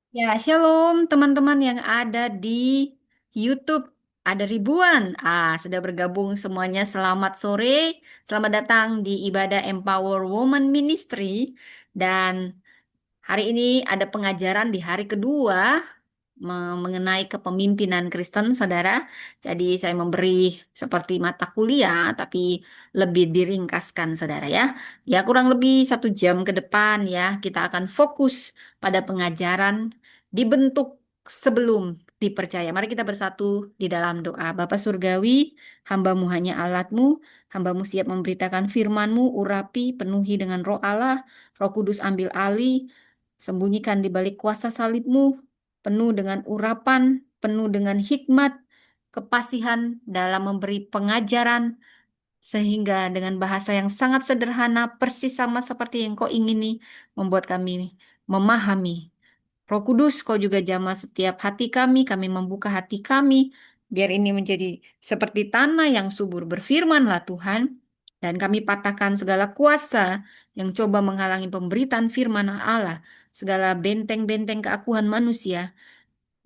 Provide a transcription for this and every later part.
Ya, shalom teman-teman yang ada di YouTube. Ada ribuan. Sudah bergabung semuanya. Selamat sore. Selamat datang di ibadah Empower Woman Ministry. Dan hari ini ada pengajaran di hari kedua mengenai kepemimpinan Kristen, saudara. Jadi saya memberi seperti mata kuliah, tapi lebih diringkaskan, saudara ya. Ya kurang lebih 1 jam ke depan ya, kita akan fokus pada pengajaran dibentuk sebelum dipercaya. Mari kita bersatu di dalam doa. Bapa Surgawi, hambamu hanya alatmu, hambamu siap memberitakan firmanmu, urapi, penuhi dengan roh Allah, Roh Kudus ambil alih, sembunyikan di balik kuasa salibmu, penuh dengan urapan, penuh dengan hikmat, kepasihan dalam memberi pengajaran, sehingga dengan bahasa yang sangat sederhana, persis sama seperti yang kau ingini, membuat kami memahami. Roh Kudus, kau juga jamah setiap hati kami membuka hati kami, biar ini menjadi seperti tanah yang subur. Berfirmanlah Tuhan, dan kami patahkan segala kuasa yang coba menghalangi pemberitaan firman Allah, segala benteng-benteng keakuhan manusia,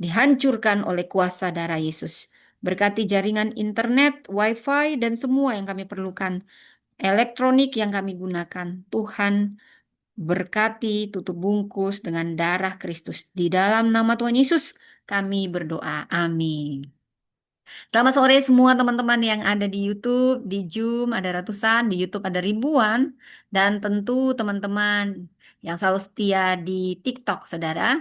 dihancurkan oleh kuasa darah Yesus. Berkati jaringan internet, wifi, dan semua yang kami perlukan, elektronik yang kami gunakan. Tuhan berkati, tutup bungkus dengan darah Kristus. Di dalam nama Tuhan Yesus kami berdoa. Amin. Selamat sore semua teman-teman yang ada di YouTube, di Zoom ada ratusan, di YouTube ada ribuan, dan tentu teman-teman yang selalu setia di TikTok, saudara.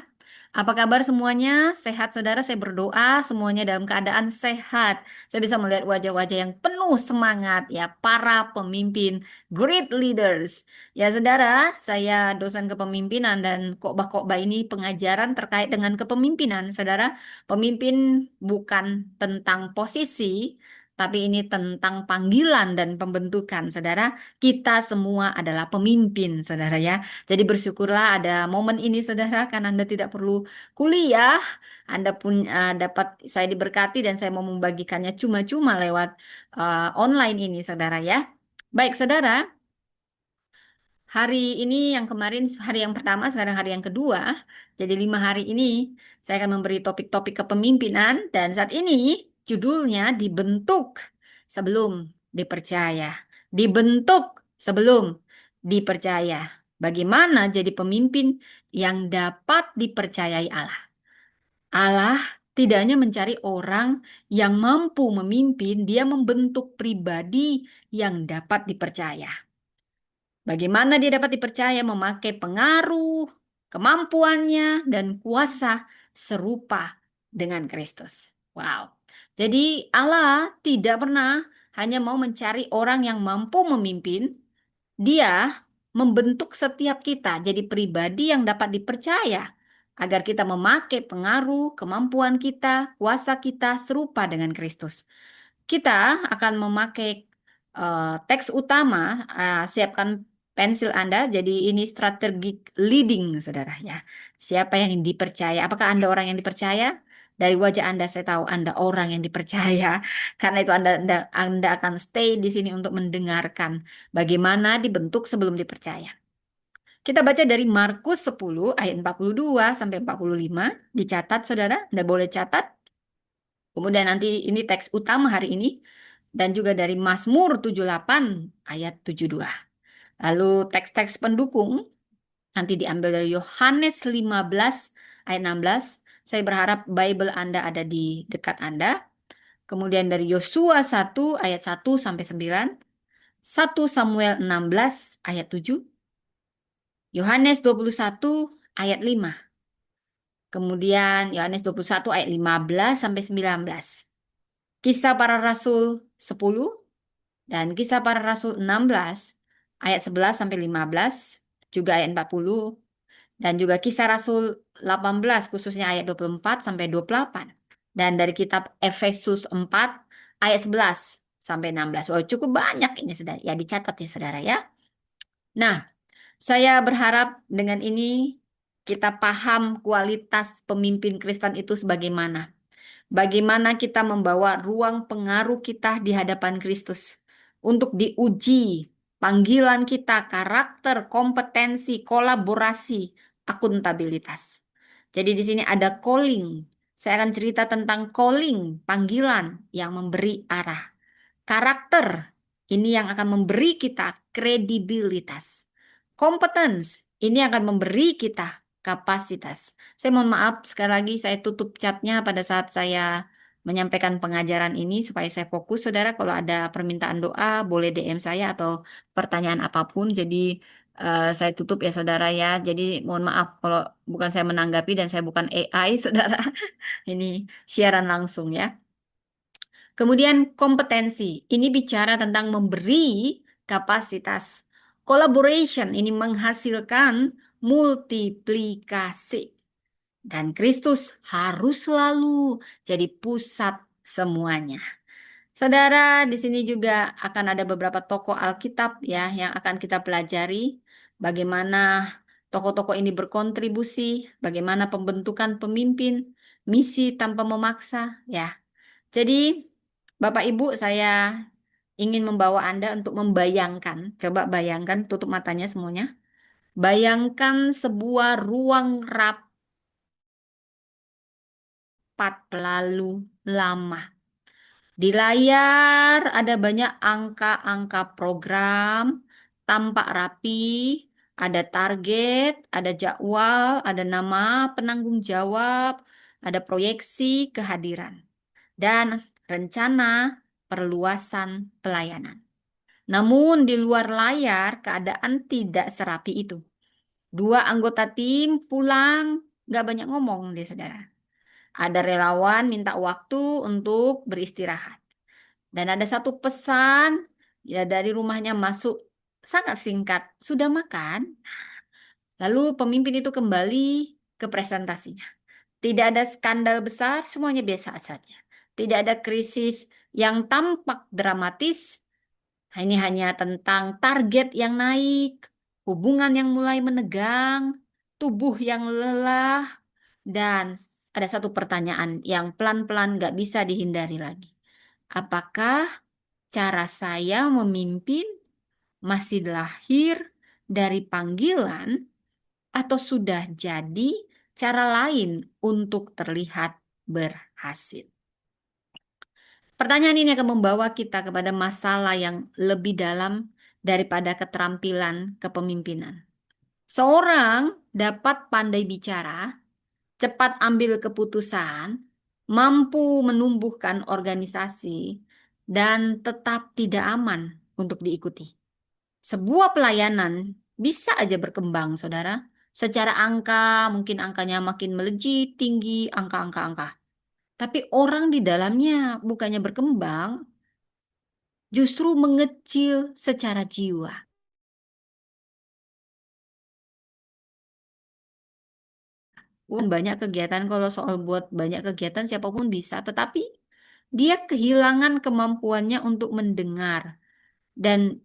Apa kabar semuanya? Sehat, saudara? Saya berdoa semuanya dalam keadaan sehat. Saya bisa melihat wajah-wajah yang penuh semangat, ya, para pemimpin, great leaders. Ya, saudara, saya dosen kepemimpinan dan khotbah-khotbah ini pengajaran terkait dengan kepemimpinan, saudara. Pemimpin bukan tentang posisi, tapi ini tentang panggilan dan pembentukan, saudara. Kita semua adalah pemimpin, saudara ya. Jadi bersyukurlah ada momen ini, saudara, karena Anda tidak perlu kuliah, Anda pun dapat saya diberkati dan saya mau membagikannya cuma-cuma lewat online ini, saudara ya. Baik, saudara. Hari ini yang kemarin hari yang pertama, sekarang hari yang kedua. Jadi 5 hari ini saya akan memberi topik-topik kepemimpinan dan saat ini judulnya dibentuk sebelum dipercaya. Dibentuk sebelum dipercaya. Bagaimana jadi pemimpin yang dapat dipercayai Allah? Allah tidak hanya mencari orang yang mampu memimpin, dia membentuk pribadi yang dapat dipercaya. Bagaimana dia dapat dipercaya memakai pengaruh, kemampuannya, dan kuasa serupa dengan Kristus. Wow. Jadi Allah tidak pernah hanya mau mencari orang yang mampu memimpin, dia membentuk setiap kita jadi pribadi yang dapat dipercaya agar kita memakai pengaruh, kemampuan kita, kuasa kita serupa dengan Kristus. Kita akan memakai teks utama, siapkan pensil Anda, jadi ini strategic leading, saudara ya. Siapa yang dipercaya? Apakah Anda orang yang dipercaya? Dari wajah Anda saya tahu Anda orang yang dipercaya. Karena itu Anda akan stay di sini untuk mendengarkan bagaimana dibentuk sebelum dipercaya. Kita baca dari Markus 10 ayat 42 sampai 45. Dicatat, saudara. Anda boleh catat. Kemudian nanti ini teks utama hari ini dan juga dari Mazmur 78 ayat 72. Lalu teks-teks pendukung nanti diambil dari Yohanes 15 ayat 16. Saya berharap Bible Anda ada di dekat Anda. Kemudian dari Yosua 1 ayat 1 sampai 9, 1 Samuel 16 ayat 7, Yohanes 21 ayat 5. Kemudian Yohanes 21 ayat 15 sampai 19. Kisah para Rasul 10 dan Kisah para Rasul 16 ayat 11 sampai 15, juga ayat 40 dan juga Kisah Rasul 18 khususnya ayat 24 sampai 28. Dan dari kitab Efesus 4 ayat 11 sampai 16. Oh, cukup banyak ini sudah ya, dicatat ya saudara ya. Nah, saya berharap dengan ini kita paham kualitas pemimpin Kristen itu sebagaimana. Bagaimana kita membawa ruang pengaruh kita di hadapan Kristus untuk diuji panggilan kita, karakter, kompetensi, kolaborasi, akuntabilitas. Jadi di sini ada calling. Saya akan cerita tentang calling, panggilan yang memberi arah. Karakter, ini yang akan memberi kita kredibilitas. Competence, ini akan memberi kita kapasitas. Saya mohon maaf, sekali lagi saya tutup chatnya pada saat saya menyampaikan pengajaran ini supaya saya fokus. Saudara, kalau ada permintaan doa, boleh DM saya atau pertanyaan apapun. Jadi saya tutup ya saudara ya. Jadi mohon maaf kalau bukan saya menanggapi dan saya bukan AI, saudara. Ini siaran langsung ya. Kemudian kompetensi, ini bicara tentang memberi kapasitas. Collaboration, ini menghasilkan multiplikasi. Dan Kristus harus selalu jadi pusat semuanya. Saudara, di sini juga akan ada beberapa tokoh Alkitab ya yang akan kita pelajari. Bagaimana tokoh-tokoh ini berkontribusi, bagaimana pembentukan pemimpin, misi tanpa memaksa ya. Jadi, Bapak Ibu, saya ingin membawa Anda untuk membayangkan, coba bayangkan, tutup matanya semuanya. Bayangkan sebuah ruang rapat lalu lama. Di layar ada banyak angka-angka program, tampak rapi, ada target, ada jadwal, ada nama penanggung jawab, ada proyeksi kehadiran, dan rencana perluasan pelayanan. Namun di luar layar keadaan tidak serapi itu. Dua anggota tim pulang, nggak banyak ngomong deh saudara. Ada relawan minta waktu untuk beristirahat. Dan ada satu pesan ya dari rumahnya masuk sangat singkat. Sudah makan? Lalu pemimpin itu kembali ke presentasinya. Tidak ada skandal besar, semuanya biasa saja. Tidak ada krisis yang tampak dramatis. Ini hanya tentang target yang naik, hubungan yang mulai menegang, tubuh yang lelah, dan ada satu pertanyaan yang pelan-pelan gak bisa dihindari lagi. Apakah cara saya memimpin masih lahir dari panggilan atau sudah jadi cara lain untuk terlihat berhasil? Pertanyaan ini akan membawa kita kepada masalah yang lebih dalam daripada keterampilan kepemimpinan. Seorang dapat pandai bicara, cepat ambil keputusan, mampu menumbuhkan organisasi, dan tetap tidak aman untuk diikuti. Sebuah pelayanan bisa aja berkembang, saudara. Secara angka, mungkin angkanya makin melejit, tinggi, angka-angka-angka. Tapi orang di dalamnya bukannya berkembang, justru mengecil secara jiwa. Banyak kegiatan, kalau soal buat banyak kegiatan siapapun bisa, tetapi dia kehilangan kemampuannya untuk mendengar dan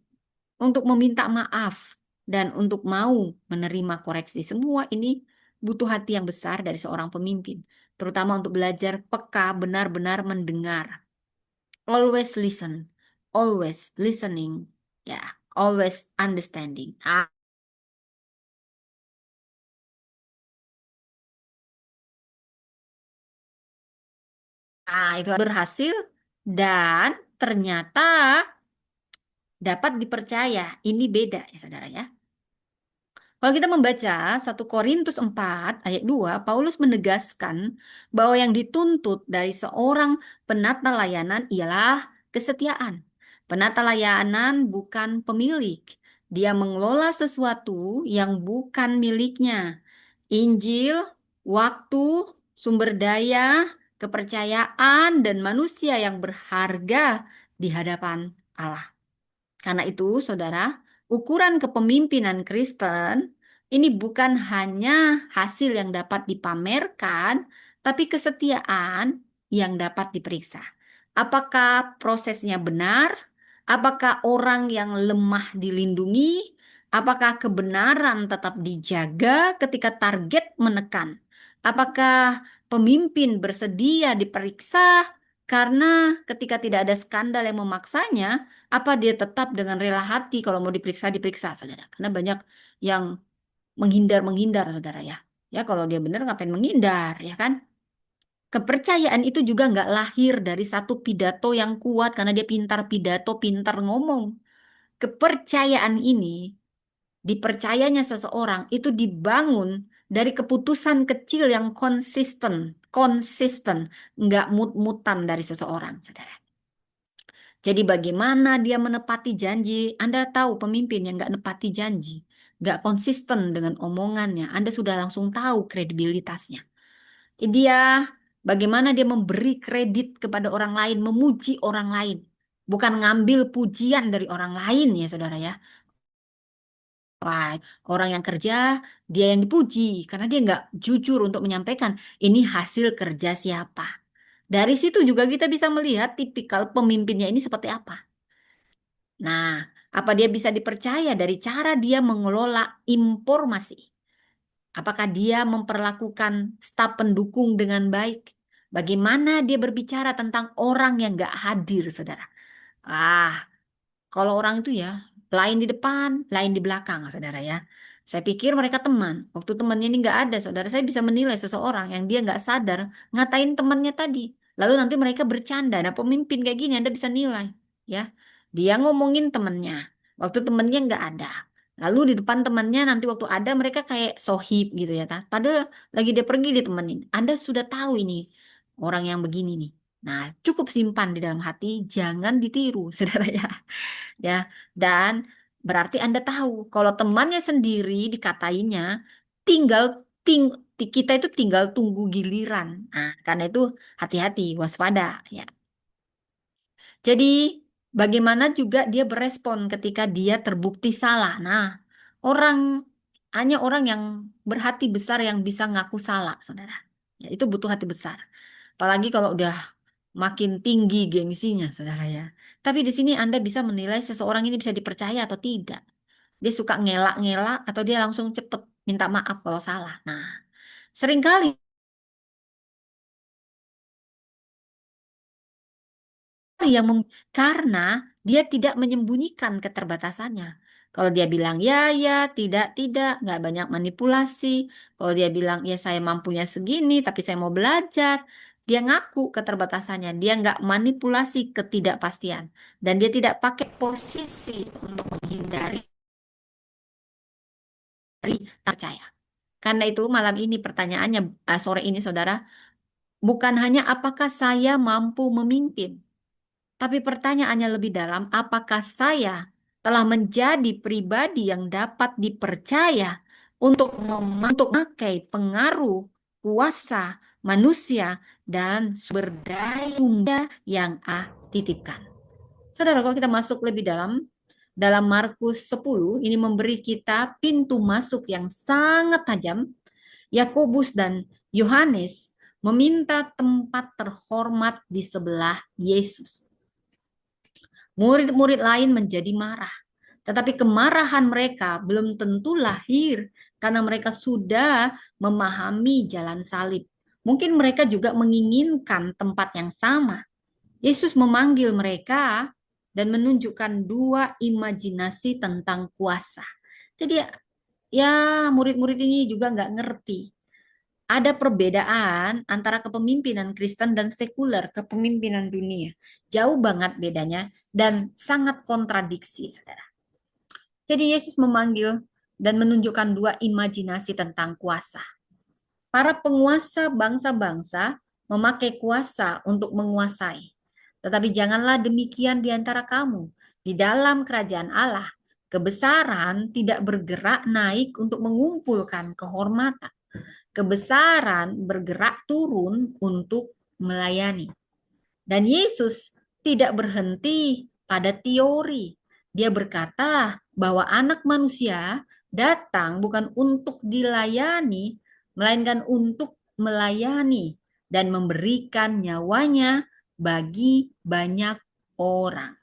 untuk meminta maaf dan untuk mau menerima koreksi. Semua ini butuh hati yang besar dari seorang pemimpin, terutama untuk belajar peka benar-benar mendengar. Always listen, always listening, ya, always understanding. Itu berhasil dan ternyata dapat dipercaya. Ini beda ya saudara ya. Kalau kita membaca 1 Korintus 4 ayat 2, Paulus menegaskan bahwa yang dituntut dari seorang penata layanan ialah kesetiaan. Penata layanan bukan pemilik. Dia mengelola sesuatu yang bukan miliknya. Injil, waktu, sumber daya, kepercayaan, dan manusia yang berharga di hadapan Allah. Karena itu, saudara, ukuran kepemimpinan Kristen ini bukan hanya hasil yang dapat dipamerkan, tapi kesetiaan yang dapat diperiksa. Apakah prosesnya benar? Apakah orang yang lemah dilindungi? Apakah kebenaran tetap dijaga ketika target menekan? Apakah pemimpin bersedia diperiksa karena ketika tidak ada skandal yang memaksanya, apa dia tetap dengan rela hati kalau mau diperiksa, diperiksa, saudara? Karena banyak yang menghindar-menghindar, saudara ya. Ya kalau dia benar ngapain menghindar, ya kan? Kepercayaan itu juga nggak lahir dari satu pidato yang kuat karena dia pintar pidato, pintar ngomong. Kepercayaan ini, dipercayanya seseorang itu dibangun dari keputusan kecil yang konsisten, nggak mut-mutan dari seseorang, saudara. Jadi bagaimana dia menepati janji? Anda tahu pemimpin yang nggak nepati janji, nggak konsisten dengan omongannya, Anda sudah langsung tahu kredibilitasnya. Dia bagaimana dia memberi kredit kepada orang lain, memuji orang lain, bukan ngambil pujian dari orang lain ya saudara ya. Wah, orang yang kerja dia yang dipuji karena dia nggak jujur untuk menyampaikan ini hasil kerja siapa. Dari situ juga kita bisa melihat tipikal pemimpinnya ini seperti apa. Nah, apa dia bisa dipercaya dari cara dia mengelola informasi? Apakah dia memperlakukan staf pendukung dengan baik? Bagaimana dia berbicara tentang orang yang nggak hadir, saudara? Ah, kalau orang itu ya, lain di depan, lain di belakang, saudara ya. Saya pikir mereka teman. Waktu temannya ini nggak ada, saudara, saya bisa menilai seseorang yang dia nggak sadar ngatain temannya tadi. Lalu nanti mereka bercanda. Nah, pemimpin kayak gini Anda bisa nilai, ya. Dia ngomongin temannya, waktu temannya nggak ada. Lalu di depan temannya nanti waktu ada mereka kayak sohib gitu ya, padahal lagi dia pergi ditemenin. Anda sudah tahu ini orang yang begini nih. Nah, cukup simpan di dalam hati, jangan ditiru, saudara ya. Ya, dan berarti Anda tahu kalau temannya sendiri dikatainya tinggal kita itu tinggal tunggu giliran. Nah, karena itu hati-hati, waspada ya. Jadi bagaimana juga dia berespon ketika dia terbukti salah. Nah, orang hanya orang yang berhati besar yang bisa ngaku salah, saudara. Ya, itu butuh hati besar. Apalagi kalau udah makin tinggi gengsinya, saudara ya. Tapi di sini Anda bisa menilai seseorang ini bisa dipercaya atau tidak. Dia suka ngelak-ngelak atau dia langsung cepet minta maaf kalau salah. Nah, seringkali yang karena dia tidak menyembunyikan keterbatasannya. Kalau dia bilang ya, ya, tidak, tidak, nggak banyak manipulasi. Kalau dia bilang ya saya mampunya segini, tapi saya mau belajar. Dia ngaku keterbatasannya. Dia nggak manipulasi ketidakpastian. Dan dia tidak pakai posisi untuk menghindari percaya. Karena itu malam ini pertanyaannya, sore ini saudara, bukan hanya apakah saya mampu memimpin, tapi pertanyaannya lebih dalam, apakah saya telah menjadi pribadi yang dapat dipercaya untuk memakai pengaruh, kuasa, manusia, dan sumber daya yang titipkan. Saudara, kalau kita masuk lebih dalam Markus 10, ini memberi kita pintu masuk yang sangat tajam. Yakobus dan Yohanes meminta tempat terhormat di sebelah Yesus. Murid-murid lain menjadi marah, tetapi kemarahan mereka belum tentu lahir karena mereka sudah memahami jalan salib. Mungkin mereka juga menginginkan tempat yang sama. Yesus memanggil mereka dan menunjukkan dua imajinasi tentang kuasa. Jadi ya murid-murid ini juga nggak ngerti. Ada perbedaan antara kepemimpinan Kristen dan sekuler, kepemimpinan dunia. Jauh banget bedanya dan sangat kontradiksi, saudara. Jadi Yesus memanggil dan menunjukkan dua imajinasi tentang kuasa. Para penguasa bangsa-bangsa memakai kuasa untuk menguasai. Tetapi janganlah demikian di antara kamu. Di dalam kerajaan Allah, kebesaran tidak bergerak naik untuk mengumpulkan kehormatan. Kebesaran bergerak turun untuk melayani. Dan Yesus tidak berhenti pada teori. Dia berkata bahwa anak manusia datang bukan untuk dilayani, melainkan untuk melayani dan memberikan nyawanya bagi banyak orang.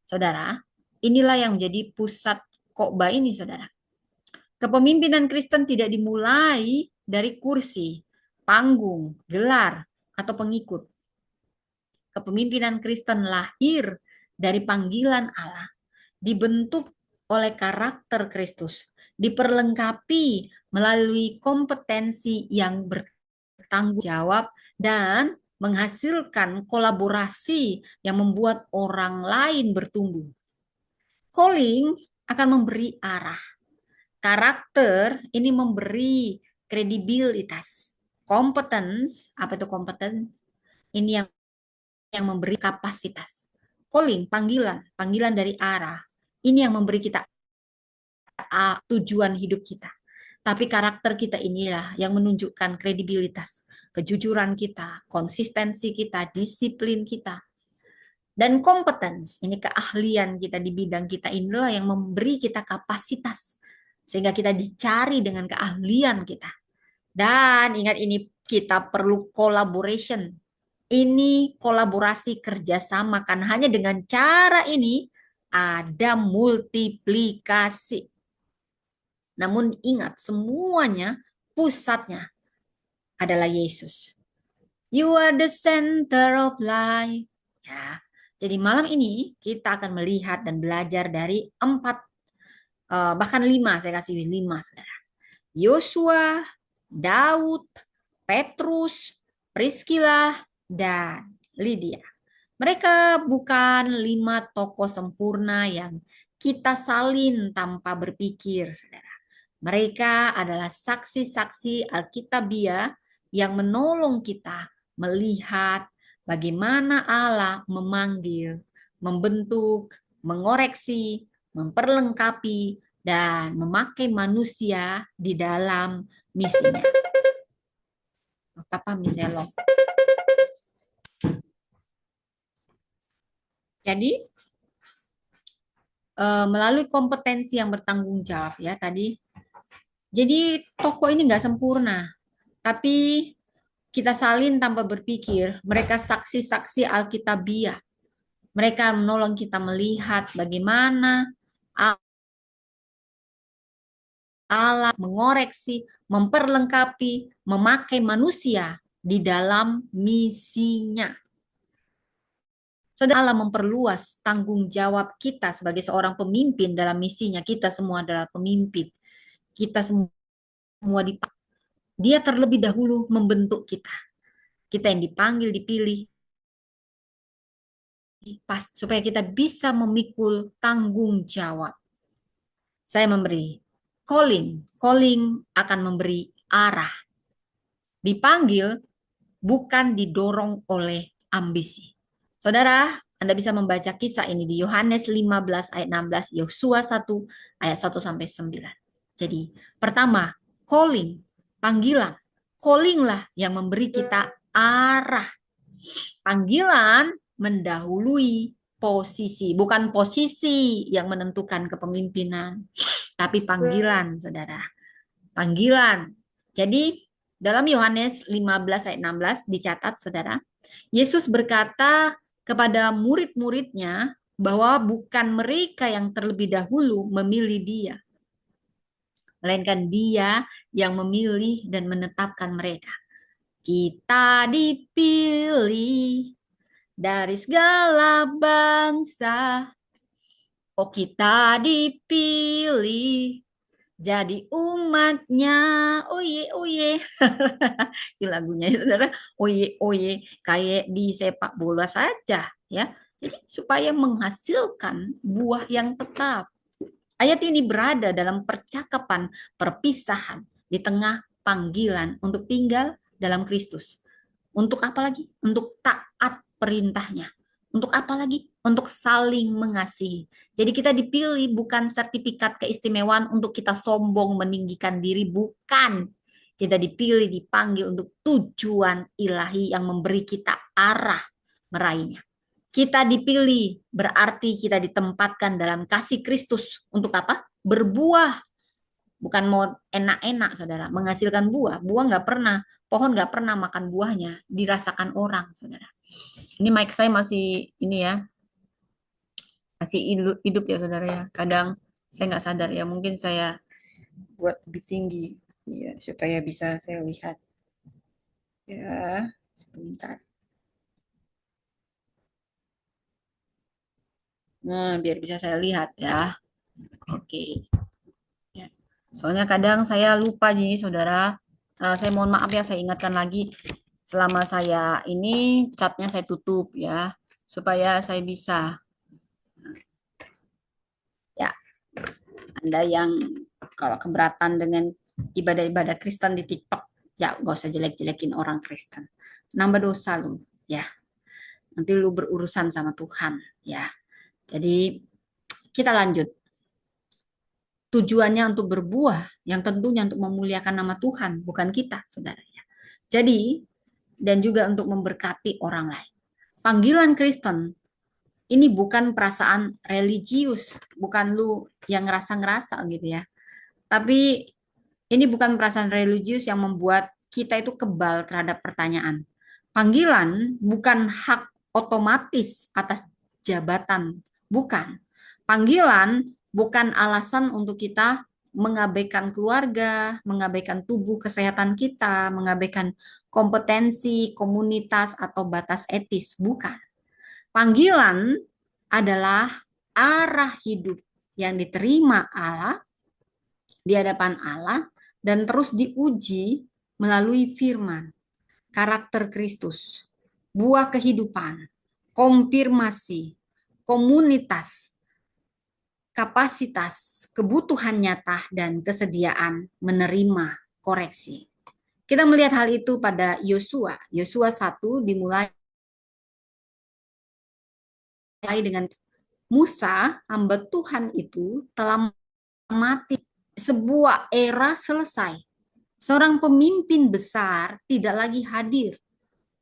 Saudara, inilah yang menjadi pusat khotbah ini, saudara. Kepemimpinan Kristen tidak dimulai dari kursi, panggung, gelar, atau pengikut. Kepemimpinan Kristen lahir dari panggilan Allah, dibentuk oleh karakter Kristus diperlengkapi melalui kompetensi yang bertanggung jawab dan menghasilkan kolaborasi yang membuat orang lain bertumbuh. Calling akan memberi arah. Karakter ini memberi kredibilitas. Competence, apa itu competence? Ini yang memberi kapasitas. Calling, panggilan dari arah. Ini yang memberi kita tujuan hidup kita. Tapi karakter kita inilah yang menunjukkan kredibilitas, kejujuran kita, konsistensi kita, disiplin kita. Dan competence, ini keahlian kita di bidang kita, inilah yang memberi kita kapasitas. Sehingga kita dicari dengan keahlian kita. Dan ingat ini kita perlu collaboration. Ini kolaborasi kerjasama, kan hanya dengan cara ini ada multiplikasi. Namun ingat, semuanya pusatnya adalah Yesus. You are the center of life. Ya, jadi malam ini kita akan melihat dan belajar dari 4, bahkan 5, saya kasih 5, saudara. Yosua, Daud, Petrus, Priskila, dan Lydia. Mereka bukan 5 tokoh sempurna yang kita salin tanpa berpikir, saudara. Mereka adalah saksi-saksi Alkitabiah yang menolong kita melihat bagaimana Allah memanggil, membentuk, mengoreksi, memperlengkapi, dan memakai manusia di dalam misinya. Apa misalnya? Jadi melalui kompetensi yang bertanggung jawab ya tadi. Jadi tokoh ini nggak sempurna, tapi kita salin tanpa berpikir. Mereka saksi-saksi Alkitabiah. Mereka menolong kita melihat bagaimana Allah mengoreksi, memperlengkapi, memakai manusia di dalam misinya. Saudara, Allah memperluas tanggung jawab kita sebagai seorang pemimpin dalam misinya. Kita semua adalah pemimpin. Kita semua dipanggil. Dia terlebih dahulu membentuk kita. Kita yang dipanggil, dipilih, supaya kita bisa memikul tanggung jawab. Saya memberi calling akan memberi arah. Dipanggil bukan didorong oleh ambisi. Saudara, Anda bisa membaca kisah ini di Yohanes 15 ayat 16, Yosua 1 ayat 1 sampai 9. Jadi, pertama, panggilan. Callinglah yang memberi kita arah. Panggilan mendahului posisi, bukan posisi yang menentukan kepemimpinan, tapi panggilan, saudara. Panggilan. Jadi, dalam Yohanes 15 ayat 16 dicatat, saudara, Yesus berkata kepada murid-muridnya bahwa bukan mereka yang terlebih dahulu memilih dia, melainkan dia yang memilih dan menetapkan mereka. Kita dipilih dari segala bangsa. Oh, kita dipilih jadi umatnya. Oye, oye. Itu lagunya ya, saudara. Oye, oye. Kayak di sepak bola saja, ya. Jadi supaya menghasilkan buah yang tetap. Ayat ini berada dalam percakapan perpisahan di tengah panggilan untuk tinggal dalam Kristus. Untuk apa lagi? Untuk taat perintahnya. Untuk apa lagi? Untuk saling mengasihi. Jadi kita dipilih bukan sertifikat keistimewaan untuk kita sombong meninggikan diri, bukan. Kita dipilih, dipanggil untuk tujuan ilahi yang memberi kita arah meraihnya. Kita dipilih berarti kita ditempatkan dalam kasih Kristus. Untuk apa? Berbuah. Bukan mau enak-enak, saudara. Menghasilkan buah. Pohon nggak pernah makan buahnya. Dirasakan orang, saudara. Ini mic saya masih ini ya. Masih hidup ya, saudara ya. Kadang saya nggak sadar ya. Mungkin saya buat lebih tinggi. Ya, supaya bisa saya lihat. Ya, sebentar. Nah, biar bisa saya lihat ya. Oke. Ya. Soalnya kadang saya lupa nih, saudara. Saya mohon maaf ya, saya ingatkan lagi. Selama saya ini chatnya saya tutup ya, supaya saya bisa. Ya, Anda yang kalau keberatan dengan ibadah-ibadah Kristen di TikTok, ya nggak usah jelek-jelekin orang Kristen. Nambah dosa lu, ya. Nanti lu berurusan sama Tuhan, ya. Jadi kita lanjut. Tujuannya untuk berbuah, yang tentunya untuk memuliakan nama Tuhan, bukan kita, saudara. Jadi, dan juga untuk memberkati orang lain. Panggilan Kristen ini bukan perasaan religius, bukan lu yang ngerasa-ngerasa gitu ya. Tapi ini bukan perasaan religius yang membuat kita itu kebal terhadap pertanyaan. Panggilan bukan hak otomatis atas jabatan, bukan. Panggilan bukan alasan untuk kita mengabaikan keluarga, mengabaikan tubuh kesehatan kita, mengabaikan kompetensi, komunitas, atau batas etis, bukan. Panggilan adalah arah hidup yang diterima Allah di hadapan Allah dan terus diuji melalui firman, karakter Kristus, buah kehidupan, konfirmasi, komunitas, kapasitas, kebutuhan nyata, dan kesediaan menerima koreksi. Kita melihat hal itu pada Yosua. Yosua 1 dimulai dengan Musa, hamba Tuhan itu telah mati. Sebuah era selesai. Seorang pemimpin besar tidak lagi hadir.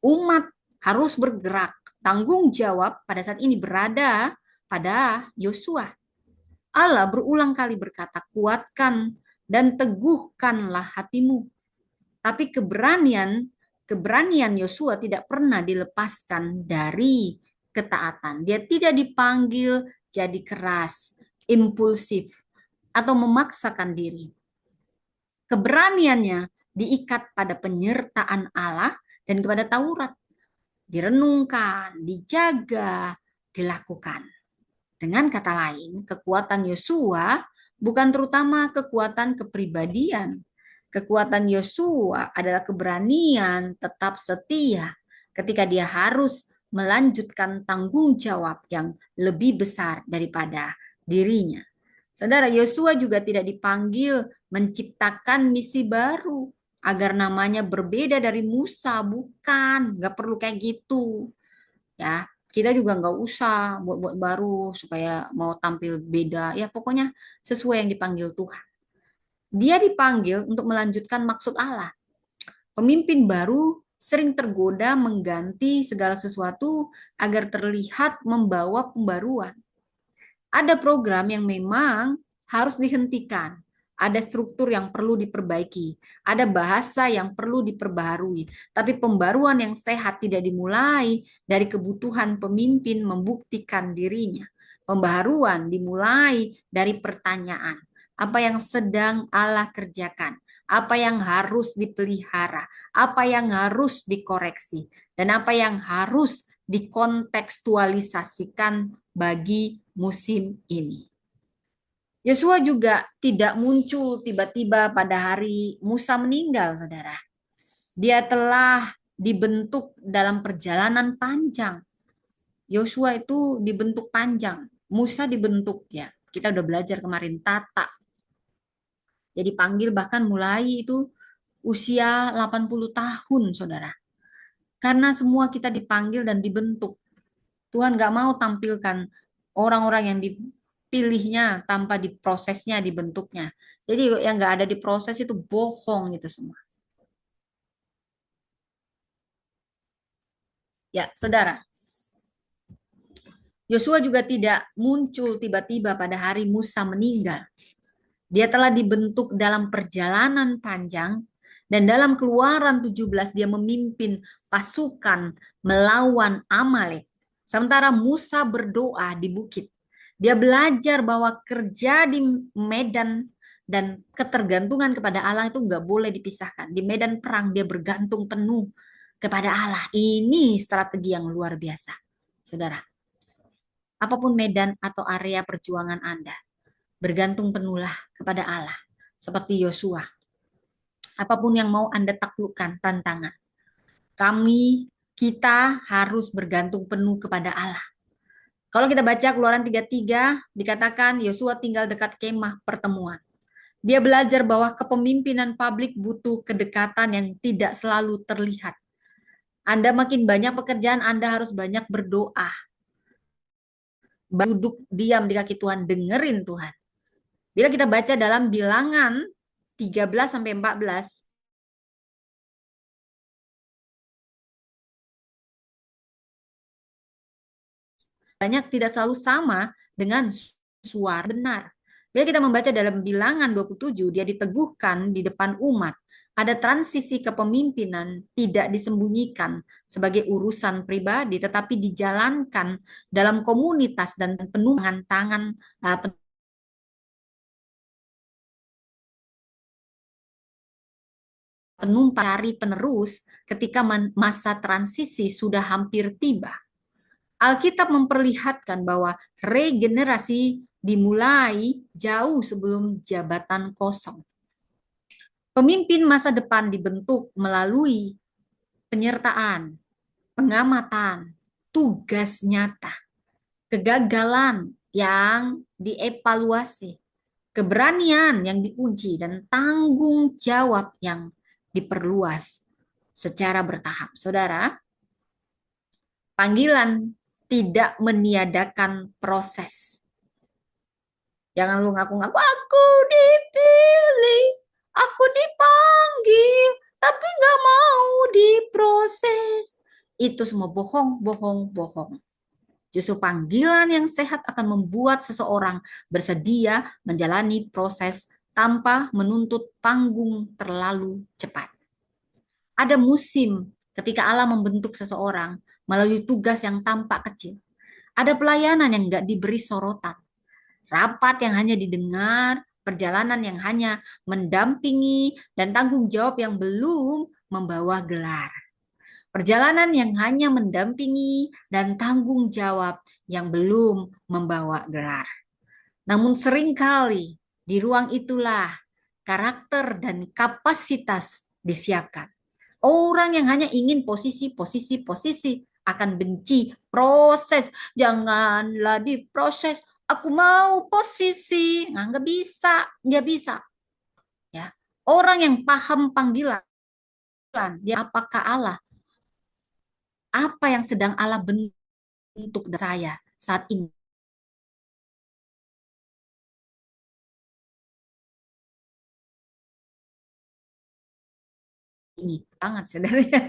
Umat harus bergerak. Tanggung jawab pada saat ini berada pada Yosua. Allah berulang kali berkata, kuatkan dan teguhkanlah hatimu. Tapi keberanian Yosua tidak pernah dilepaskan dari ketaatan. Dia tidak dipanggil jadi keras, impulsif, atau memaksakan diri. Keberaniannya diikat pada penyertaan Allah dan kepada Taurat. Direnungkan, dijaga, dilakukan. Dengan kata lain, kekuatan Yosua bukan terutama kekuatan kepribadian. Kekuatan Yosua adalah keberanian tetap setia ketika dia harus melanjutkan tanggung jawab yang lebih besar daripada dirinya. Saudara, Yosua juga tidak dipanggil menciptakan misi baru agar namanya berbeda dari Musa, bukan, nggak perlu kayak gitu. Ya, kita juga nggak usah buat-buat baru supaya mau tampil beda. Ya, pokoknya sesuai yang dipanggil Tuhan. Dia dipanggil untuk melanjutkan maksud Allah. Pemimpin baru sering tergoda mengganti segala sesuatu agar terlihat membawa pembaruan. Ada program yang memang harus dihentikan. Ada struktur yang perlu diperbaiki. Ada bahasa yang perlu diperbaharui. Tapi pembaruan yang sehat tidak dimulai dari kebutuhan pemimpin membuktikan dirinya. Pembaharuan dimulai dari pertanyaan. Apa yang sedang Allah kerjakan? Apa yang harus dipelihara? Apa yang harus dikoreksi? Dan apa yang harus dikontekstualisasikan bagi musim ini. Yosua juga tidak muncul tiba-tiba pada hari Musa meninggal, saudara. Dia telah dibentuk dalam perjalanan panjang. Yosua itu dibentuk panjang. Musa dibentuk ya. Kita udah belajar kemarin tata. Jadi panggil bahkan mulai itu usia 80 tahun, saudara. Karena semua kita dipanggil dan dibentuk. Tuhan gak mau tampilkan orang-orang yang dipilihnya tanpa diprosesnya, dibentuknya. Jadi yang gak ada di proses itu bohong itu semua. Ya, saudara. Yosua juga tidak muncul tiba-tiba pada hari Musa meninggal. Dia telah dibentuk dalam perjalanan panjang dan dalam Keluaran 17 dia memimpin pasukan melawan Amalek. Sementara Musa berdoa di bukit. Dia belajar bahwa kerja di medan dan ketergantungan kepada Allah itu nggak boleh dipisahkan. Di medan perang dia bergantung penuh kepada Allah. Ini strategi yang luar biasa, saudara. Apapun medan atau area perjuangan Anda, bergantung penuhlah kepada Allah. seperti Yosua. Apapun yang mau Anda taklukkan, tantangan. Kita harus bergantung penuh kepada Allah. Kalau kita baca Keluaran 33, dikatakan Yosua tinggal dekat kemah pertemuan. Dia belajar bahwa kepemimpinan publik butuh kedekatan yang tidak selalu terlihat. Anda makin banyak pekerjaan, Anda harus banyak berdoa. Duduk diam di kaki Tuhan, dengerin Tuhan. Bila kita baca dalam Bilangan 13-14, banyak tidak selalu sama dengan suara benar. Bila kita membaca dalam Bilangan 27, dia diteguhkan di depan umat. Ada transisi kepemimpinan tidak disembunyikan sebagai urusan pribadi, tetapi dijalankan dalam komunitas dan penuh tangan penumpang cari penerus ketika masa transisi sudah hampir tiba. Alkitab memperlihatkan bahwa regenerasi dimulai jauh sebelum jabatan kosong. Pemimpin masa depan dibentuk melalui penyertaan, pengamatan, tugas nyata, kegagalan yang dievaluasi, keberanian yang diuji, dan tanggung jawab yang diperluas secara bertahap. Saudara, panggilan tidak meniadakan proses. Jangan lu ngaku-ngaku, aku dipilih, aku dipanggil, tapi nggak mau diproses. Itu semua bohong, bohong, bohong. Justru panggilan yang sehat akan membuat seseorang bersedia menjalani proses tanpa menuntut panggung terlalu cepat. Ada musim ketika Allah membentuk seseorang melalui tugas yang tampak kecil. Ada pelayanan yang nggak diberi sorotan. Rapat yang hanya didengar, perjalanan yang hanya mendampingi, dan tanggung jawab yang belum membawa gelar. Perjalanan yang hanya mendampingi dan tanggung jawab yang belum membawa gelar. Namun seringkali di ruang itulah karakter dan kapasitas disiapkan. Orang yang hanya ingin posisi akan benci proses. Janganlah diproses. Aku mau posisi. Nah, nggak bisa. Ya, orang yang paham panggilan, dia apakah Allah? Apa yang sedang Allah bentuk saya saat ini? Ini banget sebenarnya.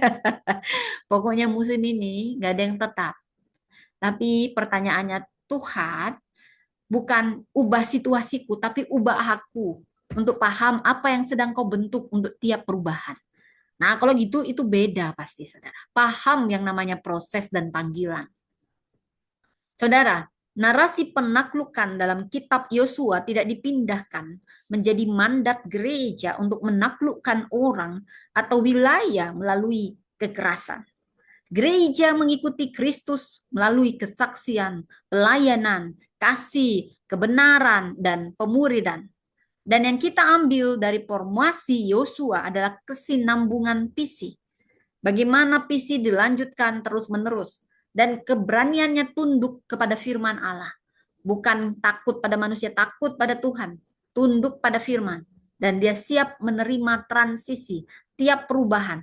Pokoknya musim ini nggak ada yang tetap. Tapi pertanyaannya, Tuhan bukan ubah situasiku, tapi ubah aku untuk paham apa yang sedang kau bentuk untuk tiap perubahan. Nah, kalau gitu itu beda pasti, saudara. Paham yang namanya proses dan panggilan. Saudara, narasi penaklukan dalam kitab Yosua tidak dipindahkan menjadi mandat gereja untuk menaklukkan orang atau wilayah melalui kekerasan. Gereja mengikuti Kristus melalui kesaksian, pelayanan, kasih, kebenaran, dan pemuridan. Dan yang kita ambil dari formasi Yosua adalah kesinambungan visi. Bagaimana visi dilanjutkan terus-menerus. Dan keberaniannya tunduk kepada firman Allah. Bukan takut pada manusia, takut pada Tuhan. Tunduk pada firman. Dan dia siap menerima transisi, tiap perubahan.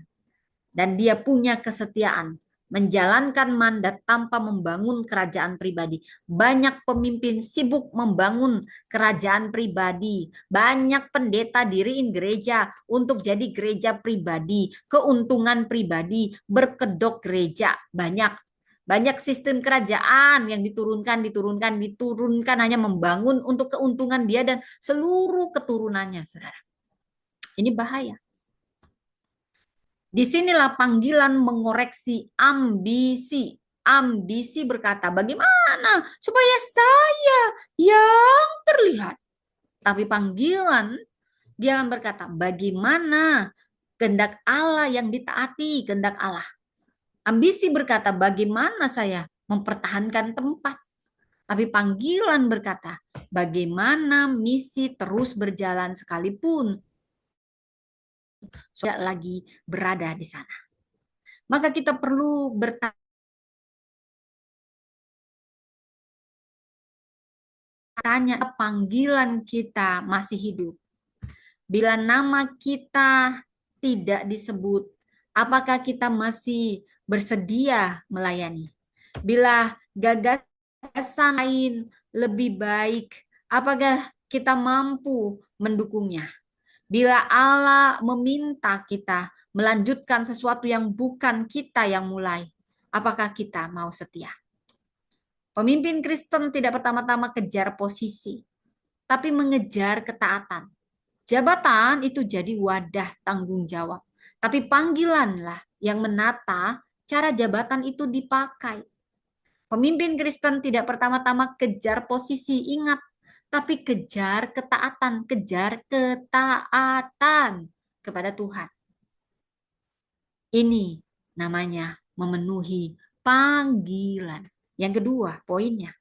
Dan dia punya kesetiaan menjalankan mandat tanpa membangun kerajaan pribadi. Banyak pemimpin sibuk membangun kerajaan pribadi. Banyak pendeta diriin gereja untuk jadi gereja pribadi, keuntungan pribadi, berkedok gereja. Banyak sistem kerajaan yang diturunkan hanya membangun untuk keuntungan dia dan seluruh keturunannya, saudara. Ini bahaya. Disinilah panggilan mengoreksi ambisi. Ambisi berkata, bagaimana supaya saya yang terlihat? Tapi panggilan, dia akan berkata, bagaimana kehendak Allah yang ditaati, kehendak Allah. Ambisi berkata, bagaimana saya mempertahankan tempat? Tapi panggilan berkata, bagaimana misi terus berjalan sekalipun tidak lagi berada di sana. Maka kita perlu bertanya, panggilan kita masih hidup. Bila nama kita tidak disebut, apakah kita masih bersedia melayani? Bila gagasan lain lebih baik, apakah kita mampu mendukungnya? Bila Allah meminta kita melanjutkan sesuatu yang bukan kita yang mulai, apakah kita mau setia? Pemimpin Kristen tidak pertama-tama kejar posisi, tapi mengejar ketaatan. Jabatan itu jadi wadah tanggung jawab, tapi panggilanlah yang menata cara jabatan itu dipakai. Pemimpin Kristen tidak pertama-tama kejar posisi, ingat, tapi kejar ketaatan kepada Tuhan. Ini namanya memenuhi panggilan. Yang kedua, poinnya,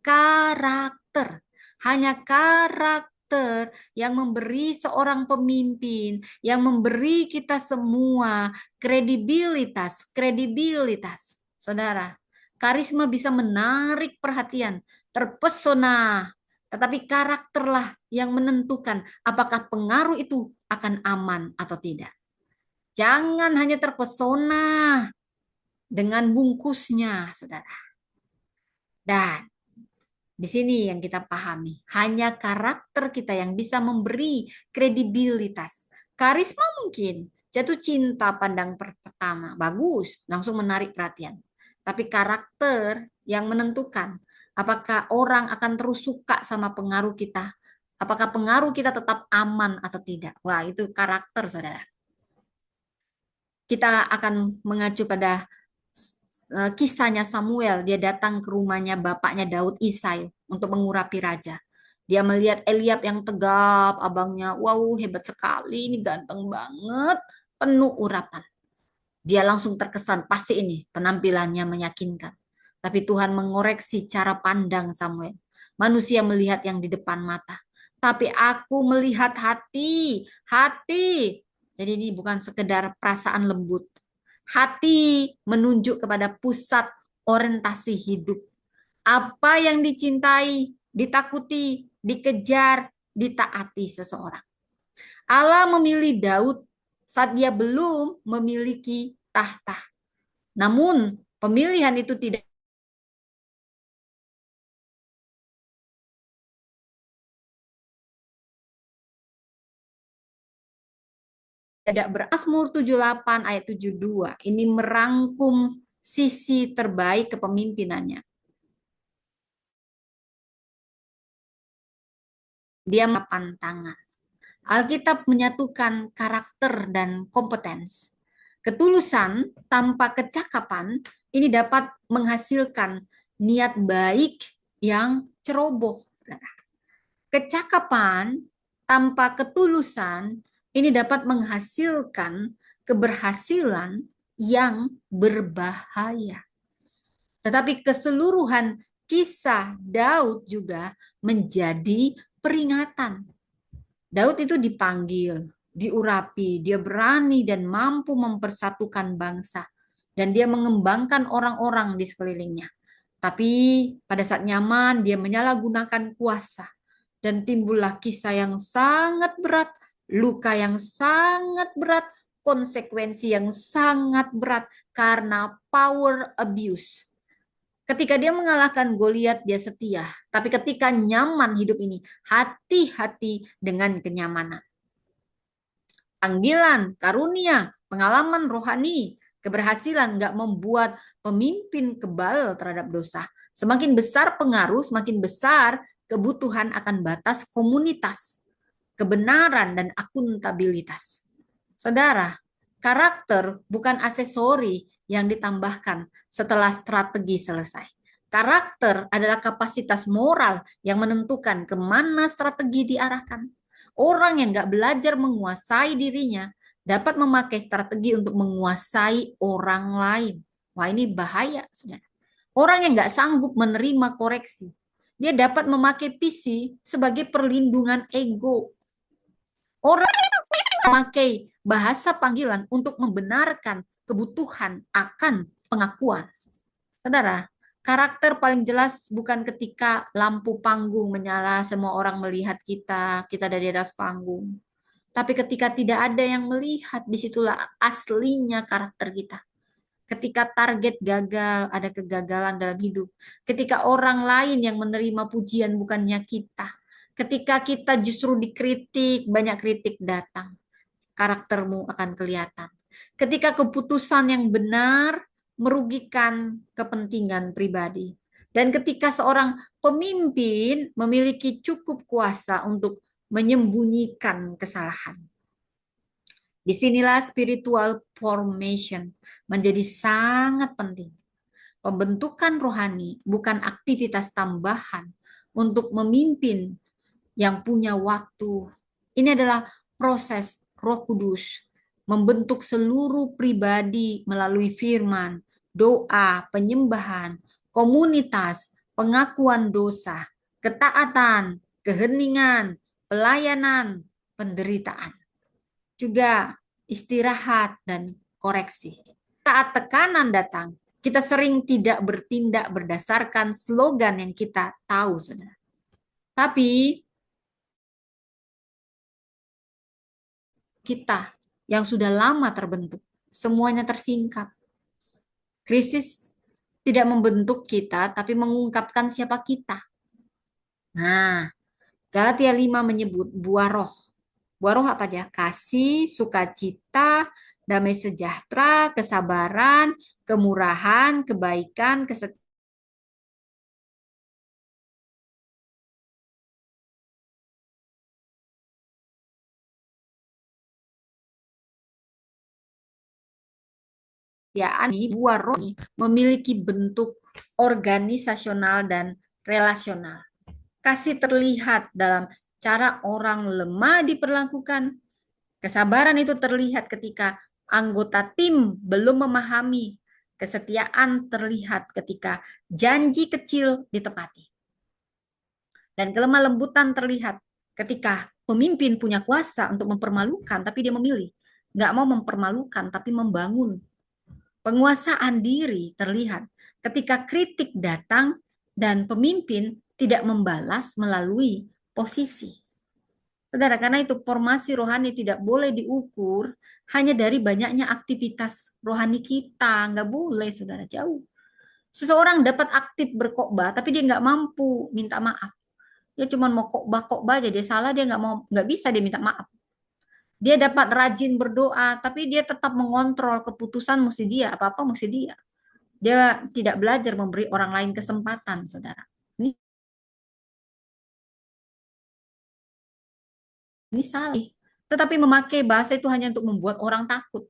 karakter. Hanya karakter yang memberi seorang pemimpin, yang memberi kita semua kredibilitas. Saudara, karisma bisa menarik perhatian, terpesona, tetapi karakterlah yang menentukan apakah pengaruh itu akan aman atau tidak. Jangan hanya terpesona dengan bungkusnya, saudara. Dan di sini yang kita pahami, hanya karakter kita yang bisa memberi kredibilitas. Karisma mungkin, jatuh cinta pandang pertama, bagus, langsung menarik perhatian. Tapi karakter yang menentukan apakah orang akan terus suka sama pengaruh kita, apakah pengaruh kita tetap aman atau tidak. Wah, itu karakter, saudara. Kita akan mengacu pada kisahnya Samuel. Dia datang ke rumahnya bapaknya Daud, Isai, untuk mengurapi raja. Dia melihat Eliab yang tegap, abangnya, wow hebat sekali, ini ganteng banget, penuh urapan. Dia langsung terkesan, pasti ini penampilannya meyakinkan. Tapi Tuhan mengoreksi cara pandang Samuel. Manusia melihat yang di depan mata. Tapi aku melihat hati. Jadi ini bukan sekedar perasaan lembut. Hati menunjuk kepada pusat orientasi hidup. Apa yang dicintai, ditakuti, dikejar, ditaati seseorang. Allah memilih Daud saat dia belum memiliki tahta. Namun pemilihan itu tidak Mazmur 78 ayat 72. Ini merangkum sisi terbaik kepemimpinannya. Dia mapan tangan. Alkitab menyatukan karakter dan kompetensi. Ketulusan tanpa kecakapan ini dapat menghasilkan niat baik yang ceroboh. Kecakapan tanpa ketulusan ini dapat menghasilkan keberhasilan yang berbahaya. Tetapi keseluruhan kisah Daud juga menjadi peringatan. Daud itu dipanggil, diurapi, dia berani dan mampu mempersatukan bangsa. Dan dia mengembangkan orang-orang di sekelilingnya. Tapi pada saat nyaman, dia menyalahgunakan kuasa. Dan timbullah kisah yang sangat berat, luka yang sangat berat, konsekuensi yang sangat berat karena power abuse. Ketika dia mengalahkan Goliat, dia setia. Tapi ketika nyaman hidup ini, hati-hati dengan kenyamanan. Panggilan, karunia, pengalaman rohani, keberhasilan nggak membuat pemimpin kebal terhadap dosa. Semakin besar pengaruh, semakin besar kebutuhan akan batas komunitas, kebenaran, dan akuntabilitas. Saudara, karakter bukan aksesori yang ditambahkan setelah strategi selesai. Karakter adalah kapasitas moral yang menentukan kemana strategi diarahkan. Orang yang nggak belajar menguasai dirinya dapat memakai strategi untuk menguasai orang lain. Wah, ini bahaya, saudara. Orang yang nggak sanggup menerima koreksi, Dia dapat memakai PC sebagai perlindungan ego. Orang memakai bahasa panggilan untuk membenarkan kebutuhan akan pengakuan. Saudara, karakter paling jelas bukan ketika lampu panggung menyala, semua orang melihat kita, kita ada di atas panggung. Tapi ketika tidak ada yang melihat, disitulah aslinya karakter kita. Ketika target gagal, ada kegagalan dalam hidup. Ketika orang lain yang menerima pujian bukannya kita. Ketika kita justru dikritik, banyak kritik datang. Karaktermu akan kelihatan. Ketika keputusan yang benar merugikan kepentingan pribadi. Dan ketika seorang pemimpin memiliki cukup kuasa untuk menyembunyikan kesalahan. Disinilah spiritual formation menjadi sangat penting. Pembentukan rohani bukan aktivitas tambahan untuk memimpin yang punya waktu. Ini adalah proses Roh Kudus membentuk seluruh pribadi melalui firman, doa, penyembahan, komunitas, pengakuan dosa, ketaatan, keheningan, pelayanan, penderitaan. Juga istirahat dan koreksi. Saat tekanan datang, kita sering tidak bertindak berdasarkan slogan yang kita tahu, saudara. Tapi kita yang sudah lama terbentuk, semuanya tersingkap. Krisis tidak membentuk kita, tapi mengungkapkan siapa kita. Nah, Galatia 5 menyebut buah roh. Buah roh apa aja? Kasih, sukacita, damai sejahtera, kesabaran, kemurahan, kebaikan, kesetiaan. Buah roh ini memiliki bentuk organisasional dan relasional. Kasih terlihat dalam cara orang lemah diperlakukan. Kesabaran itu terlihat ketika anggota tim belum memahami. Kesetiaan terlihat ketika janji kecil ditepati. Dan kelemah lembutan terlihat ketika pemimpin punya kuasa untuk mempermalukan, tapi dia memilih. Nggak mau mempermalukan, tapi membangun. Penguasaan diri terlihat ketika kritik datang dan pemimpin tidak membalas melalui posisi. Saudara, karena itu formasi rohani tidak boleh diukur hanya dari banyaknya aktivitas rohani kita. Nggak boleh, saudara, jauh. Seseorang dapat aktif berkhotbah, tapi dia nggak mampu minta maaf. Dia cuma mau khotbah aja, dia salah, dia nggak bisa dia minta maaf. Dia dapat rajin berdoa, tapi dia tetap mengontrol keputusan mesti dia, apa-apa mesti dia. Dia tidak belajar memberi orang lain kesempatan, saudara. Ini salah. Tetapi memakai bahasa itu hanya untuk membuat orang takut.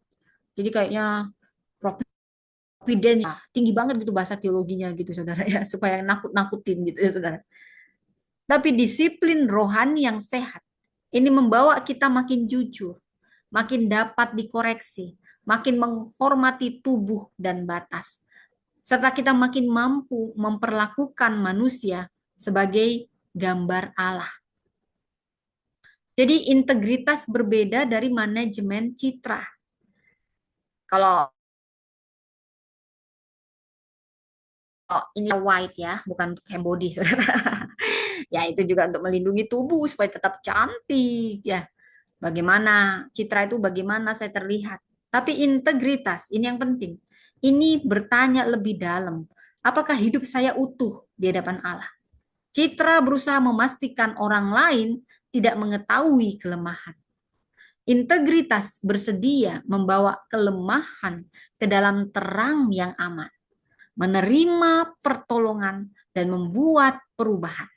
Jadi kayaknya providence tinggi banget gitu bahasa teologinya gitu, saudara ya, supaya nakut-nakutin gitu ya, saudara. Tapi disiplin rohani yang sehat ini membawa kita makin jujur, makin dapat dikoreksi, makin menghormati tubuh dan batas, serta kita makin mampu memperlakukan manusia sebagai gambar Allah. Jadi integritas berbeda dari manajemen citra. Kalau ini white ya, bukan untuk body, saudara. Ya itu juga untuk melindungi tubuh supaya tetap cantik ya. Bagaimana citra itu, bagaimana saya terlihat. Tapi integritas ini yang penting. Ini bertanya lebih dalam. Apakah hidup saya utuh di hadapan Allah? Citra berusaha memastikan orang lain tidak mengetahui kelemahan. Integritas bersedia membawa kelemahan ke dalam terang yang aman, menerima pertolongan, dan membuat perubahan.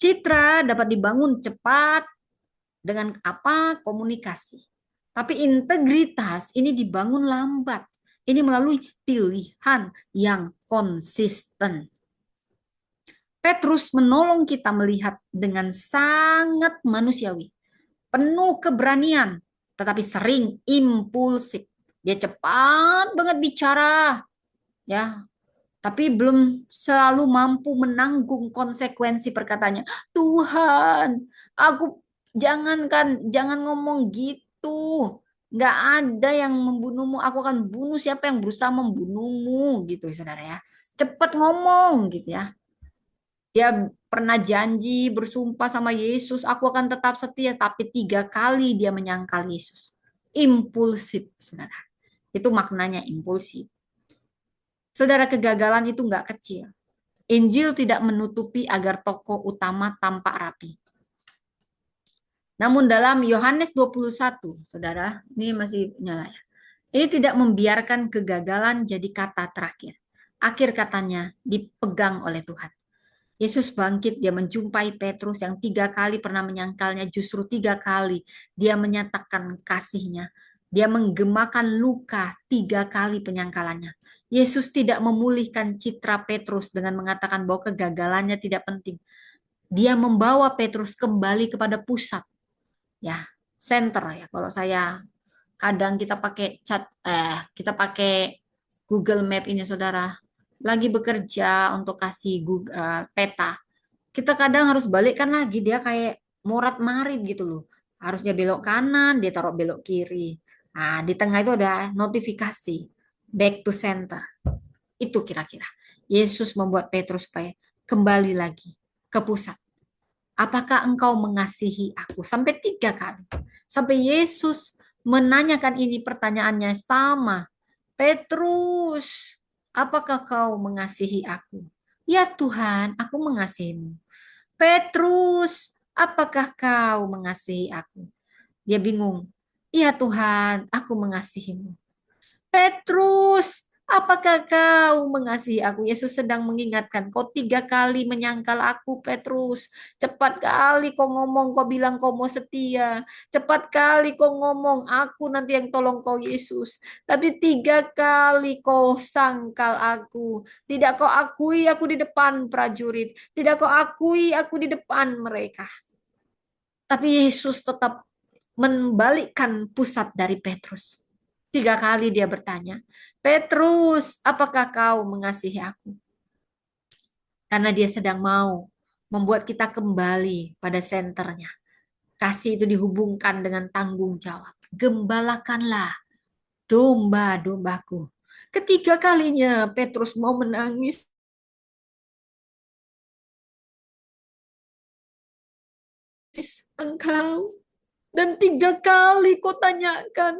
Citra dapat dibangun cepat dengan apa? Komunikasi. Tapi integritas ini dibangun lambat. Ini melalui pilihan yang konsisten. Petrus menolong kita melihat dengan sangat manusiawi, penuh keberanian, tetapi sering impulsif. Dia cepat banget bicara, ya, tapi belum selalu mampu menanggung konsekuensi perkataannya. Tuhan, aku jangan ngomong gitu. Nggak ada yang membunuhmu, aku akan bunuh siapa yang berusaha membunuhmu, gitu, saudara ya. Cepat ngomong, gitu ya. Dia pernah janji, bersumpah sama Yesus, aku akan tetap setia, tapi 3 kali dia menyangkal Yesus. Impulsif, saudara. Itu maknanya impulsif. Saudara, kegagalan itu nggak kecil. Injil tidak menutupi agar tokoh utama tampak rapi. Namun dalam Yohanes 21, saudara, ini masih nyala ya. Ini tidak membiarkan kegagalan jadi kata terakhir. Akhir katanya dipegang oleh Tuhan. Yesus bangkit, dia menjumpai Petrus yang 3 kali pernah menyangkalnya, justru 3 kali dia menyatakan kasihnya. Dia menggemakan luka 3 kali penyangkalannya. Yesus tidak memulihkan citra Petrus dengan mengatakan bahwa kegagalannya tidak penting. Dia membawa Petrus kembali kepada pusat, ya, center ya. Kalau saya kadang kita pakai Google Map ini, saudara, lagi bekerja untuk kasih Google, peta, kita kadang harus balikkan lagi, dia kayak morat marit gitu loh. Harusnya belok kanan, dia taruh belok kiri. Nah, di tengah itu ada notifikasi back to center. Itu kira-kira Yesus membuat Petrus supaya kembali lagi ke pusat. Apakah engkau mengasihi aku? Sampai 3 kali. Sampai Yesus menanyakan ini, pertanyaannya sama. Petrus, apakah kau mengasihi aku? Ya Tuhan, aku mengasihimu. Petrus, apakah kau mengasihi aku? Dia bingung. Ya Tuhan, aku mengasihimu. Petrus, apakah kau mengasihi aku? Yesus sedang mengingatkan, kau 3 kali menyangkal aku, Petrus. Cepat kali kau ngomong, kau bilang kau mau setia. Cepat kali kau ngomong, aku nanti yang tolong kau, Yesus. Tapi 3 kali kau sangkal aku. Tidak kau akui aku di depan prajurit. Tidak kau akui aku di depan mereka. Tapi Yesus tetap membalikkan pusat dari Petrus. 3 kali dia bertanya, Petrus, apakah kau mengasihi aku? Karena dia sedang mau membuat kita kembali pada senternya. Kasih itu dihubungkan dengan tanggung jawab. Gembalakanlah domba-dombaku. Ketiga kalinya Petrus mau menangis. Engkau. Dan 3 kali kau tanyakan.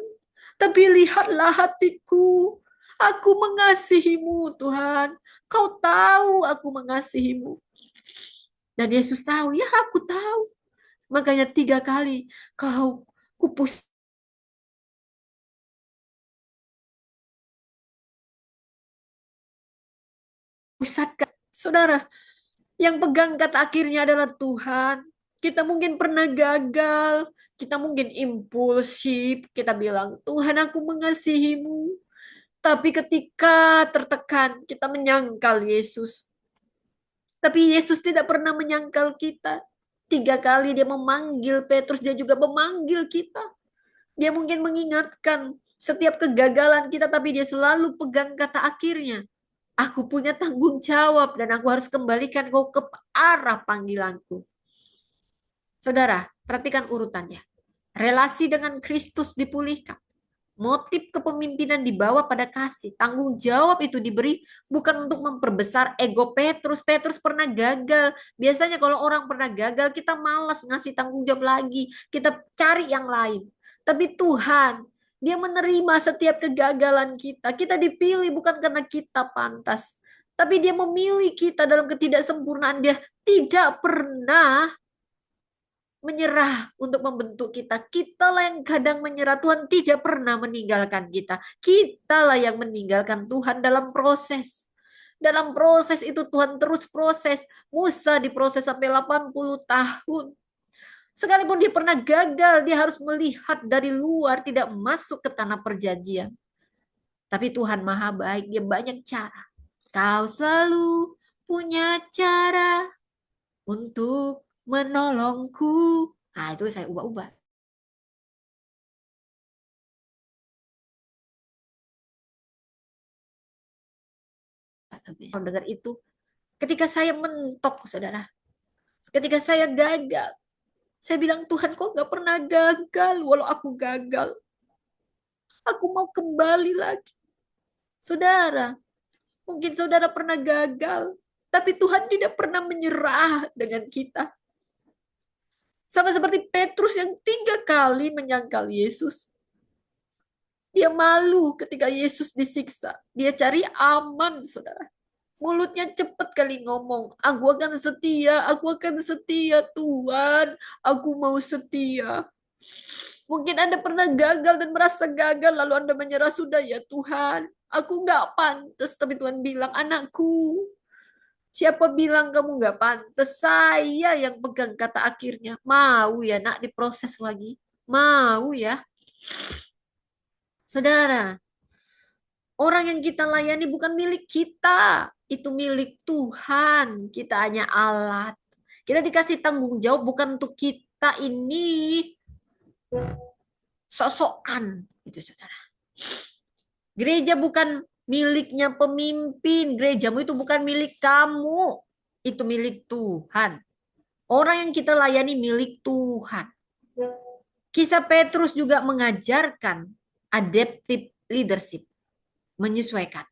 Tapi lihatlah hatiku. Aku mengasihimu, Tuhan. Kau tahu aku mengasihimu. Dan Yesus tahu, ya aku tahu. Makanya 3 kali kau kupusatkan. Saudara, yang pegang kata akhirnya adalah Tuhan. Kita mungkin pernah gagal, kita mungkin impulsif, kita bilang, Tuhan aku mengasihimu. Tapi ketika tertekan, kita menyangkal Yesus. Tapi Yesus tidak pernah menyangkal kita. 3 kali dia memanggil Petrus, dia juga memanggil kita. Dia mungkin mengingatkan setiap kegagalan kita, tapi dia selalu pegang kata akhirnya. Aku punya tanggung jawab dan aku harus kembalikan kau ke arah panggilanku. Saudara, perhatikan urutannya. Relasi dengan Kristus dipulihkan. Motif kepemimpinan dibawa pada kasih. Tanggung jawab itu diberi bukan untuk memperbesar ego Petrus. Petrus pernah gagal. Biasanya kalau orang pernah gagal, kita malas ngasih tanggung jawab lagi. Kita cari yang lain. Tapi Tuhan, dia menerima setiap kegagalan kita. Kita dipilih bukan karena kita pantas. Tapi dia memilih kita dalam ketidaksempurnaan. Dia tidak pernah menyerah untuk membentuk kita. Kitalah yang kadang menyerah. Tuhan tidak pernah meninggalkan kita. Kitalah yang meninggalkan Tuhan dalam proses. Dalam proses itu Tuhan terus proses. Musa diproses sampai 80 tahun. Sekalipun dia pernah gagal, dia harus melihat dari luar, tidak masuk ke tanah perjanjian. Tapi Tuhan maha baik, dia banyak cara. Kau selalu punya cara untuk menolongku. Nah, itu saya ubah-ubah. katanya. Kalau dengar itu, ketika saya mentok, saudara, ketika saya gagal, saya bilang, Tuhan kok nggak pernah gagal, walau aku gagal. Aku mau kembali lagi. Saudara, mungkin saudara pernah gagal, tapi Tuhan tidak pernah menyerah dengan kita. Sama seperti Petrus yang 3 kali menyangkal Yesus. Dia malu ketika Yesus disiksa. Dia cari aman, saudara. Mulutnya cepat kali ngomong. Aku akan setia Tuhan. Aku mau setia. Mungkin Anda pernah gagal dan merasa gagal, lalu Anda menyerah, sudah ya Tuhan. Aku nggak pantas, tapi Tuhan bilang, anakku, siapa bilang kamu nggak pantas? Saya yang pegang kata akhirnya. Mau ya nak diproses lagi? Mau ya? Saudara, orang yang kita layani bukan milik kita. Itu milik Tuhan. Kita hanya alat. Kita dikasih tanggung jawab bukan untuk kita ini sok-sokan. Itu saudara. Gereja bukan miliknya pemimpin. Gerejamu itu bukan milik kamu. Itu milik Tuhan. Orang yang kita layani milik Tuhan. Kisah Petrus juga mengajarkan adaptive leadership. Menyesuaikan.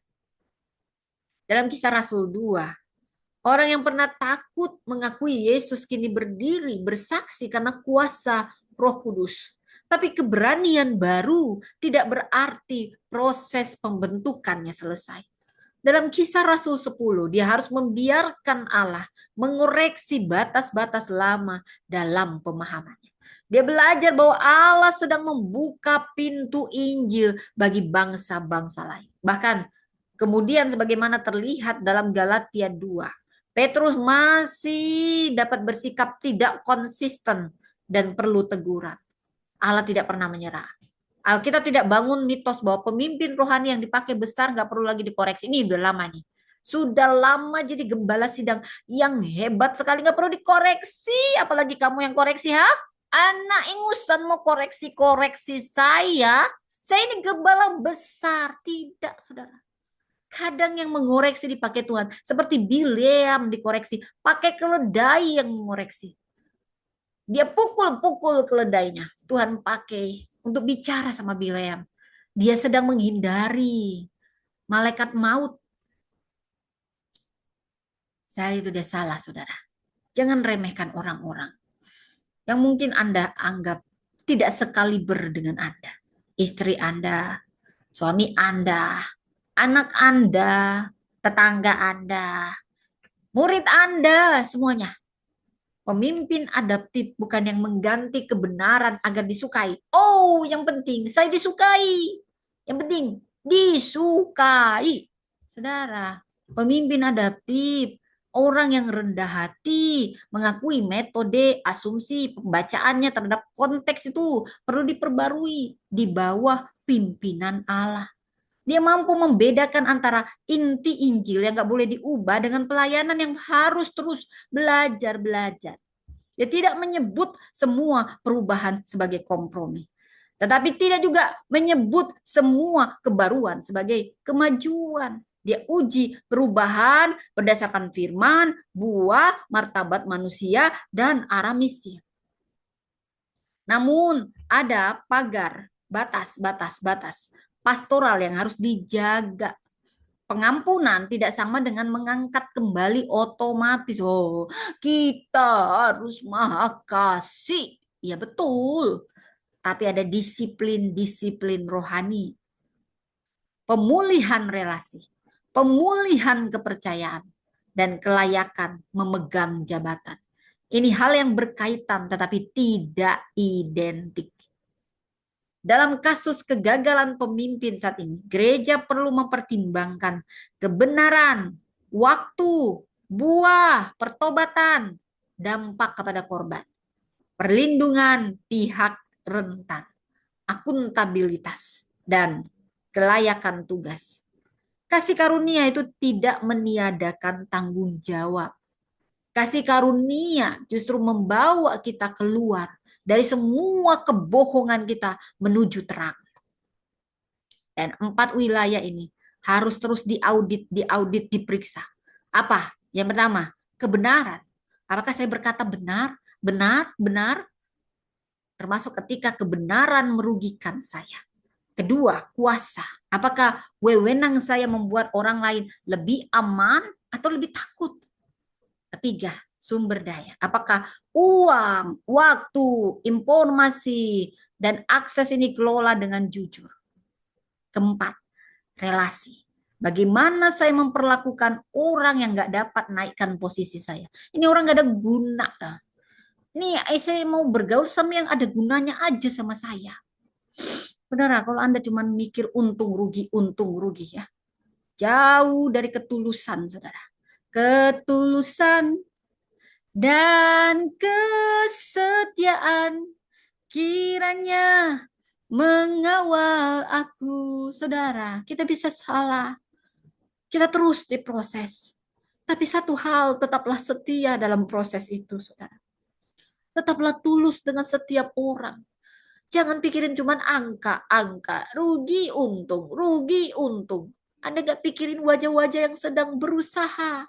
Dalam Kisah Rasul 2, orang yang pernah takut mengakui Yesus kini berdiri bersaksi karena kuasa Roh Kudus. Tapi keberanian baru tidak berarti proses pembentukannya selesai. Dalam Kisah Rasul 10, dia harus membiarkan Allah mengoreksi batas-batas lama dalam pemahamannya. Dia belajar bahwa Allah sedang membuka pintu Injil bagi bangsa-bangsa lain. Bahkan kemudian sebagaimana terlihat dalam Galatia 2, Petrus masih dapat bersikap tidak konsisten dan perlu teguran. Allah tidak pernah menyerah. Alkitab tidak bangun mitos bahwa pemimpin rohani yang dipakai besar nggak perlu lagi dikoreksi. Ini udah lama nih. Sudah lama jadi gembala sidang yang hebat sekali, nggak perlu dikoreksi. Apalagi kamu yang koreksi, ha? Anak ingusan mau koreksi saya. Saya ini gembala besar. Tidak, saudara. Kadang yang mengoreksi dipakai Tuhan. Seperti Bileam dikoreksi. Pakai keledai yang mengoreksi. Dia pukul-pukul keledainya. Tuhan pakai untuk bicara sama Bileam. Dia sedang menghindari malaikat maut. Saya itu dia salah, saudara. Jangan remehkan orang-orang yang mungkin Anda anggap tidak sekaliber dengan Anda. Istri Anda, suami Anda, anak Anda, tetangga Anda, murid Anda, semuanya. Pemimpin adaptif bukan yang mengganti kebenaran agar disukai. Oh, yang penting saya disukai. Yang penting disukai. Saudara, pemimpin adaptif, orang yang rendah hati, mengakui metode, asumsi, pembacaannya terhadap konteks itu perlu diperbarui di bawah pimpinan Allah. Dia mampu membedakan antara inti Injil yang gak boleh diubah dengan pelayanan yang harus terus belajar. Dia tidak menyebut semua perubahan sebagai kompromi. Tetapi tidak juga menyebut semua kebaruan sebagai kemajuan. Dia uji perubahan berdasarkan firman, buah, martabat manusia, dan arah misi. Namun ada pagar, batas pastoral yang harus dijaga. Pengampunan tidak sama dengan mengangkat kembali otomatis. Oh, kita harus maha kasih. Ya betul. Tapi ada disiplin-disiplin rohani. Pemulihan relasi. Pemulihan kepercayaan. Dan kelayakan memegang jabatan. Ini hal yang berkaitan tetapi tidak identik. Dalam kasus kegagalan pemimpin saat ini, gereja perlu mempertimbangkan kebenaran, waktu, buah, pertobatan, dampak kepada korban, perlindungan pihak rentan, akuntabilitas, dan kelayakan tugas. Kasih karunia itu tidak meniadakan tanggung jawab. Kasih karunia justru membawa kita keluar dari semua kebohongan kita menuju terang. Dan 4 wilayah ini harus terus diaudit, diperiksa. Apa? Yang pertama, kebenaran. Apakah saya berkata benar, benar, benar, termasuk ketika kebenaran merugikan saya. Kedua, kuasa. Apakah wewenang saya membuat orang lain lebih aman atau lebih takut? Ketiga, sumber daya. Apakah uang, waktu, informasi, dan akses ini kelola dengan jujur? Keempat, relasi. Bagaimana saya memperlakukan orang yang nggak dapat naikkan posisi saya? Ini orang nggak ada guna. Nih, saya mau bergaul sama yang ada gunanya aja sama saya. Saudara, kalau Anda cuma mikir untung rugi ya. Jauh dari ketulusan, saudara. Ketulusan dan kesetiaan kiranya mengawal aku. Saudara, kita bisa salah. Kita terus diproses. Tapi satu hal, tetaplah setia dalam proses itu, saudara. Tetaplah tulus dengan setiap orang. Jangan pikirin cuman angka, rugi, untung. Anda gak pikirin wajah-wajah yang sedang berusaha.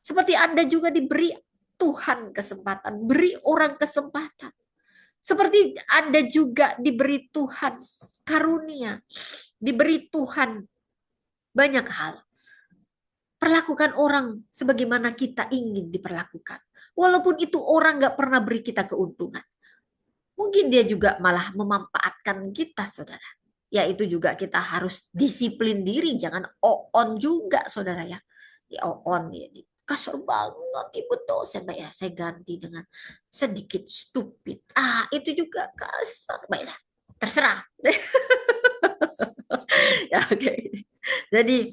Seperti Anda juga diberi Tuhan kesempatan, beri orang kesempatan. Seperti Anda juga diberi Tuhan karunia, diberi Tuhan banyak hal. Perlakukan orang sebagaimana kita ingin diperlakukan. Walaupun itu orang gak pernah beri kita keuntungan. Mungkin dia juga malah memanfaatkan kita, saudara. Ya itu juga kita harus disiplin diri, jangan on juga, saudara ya. Ya on ya. Kasar banget ibu dosen, ya saya ganti dengan sedikit stupid. Itu juga kasar, baiklah. Terserah. Ya oke. Okay. Jadi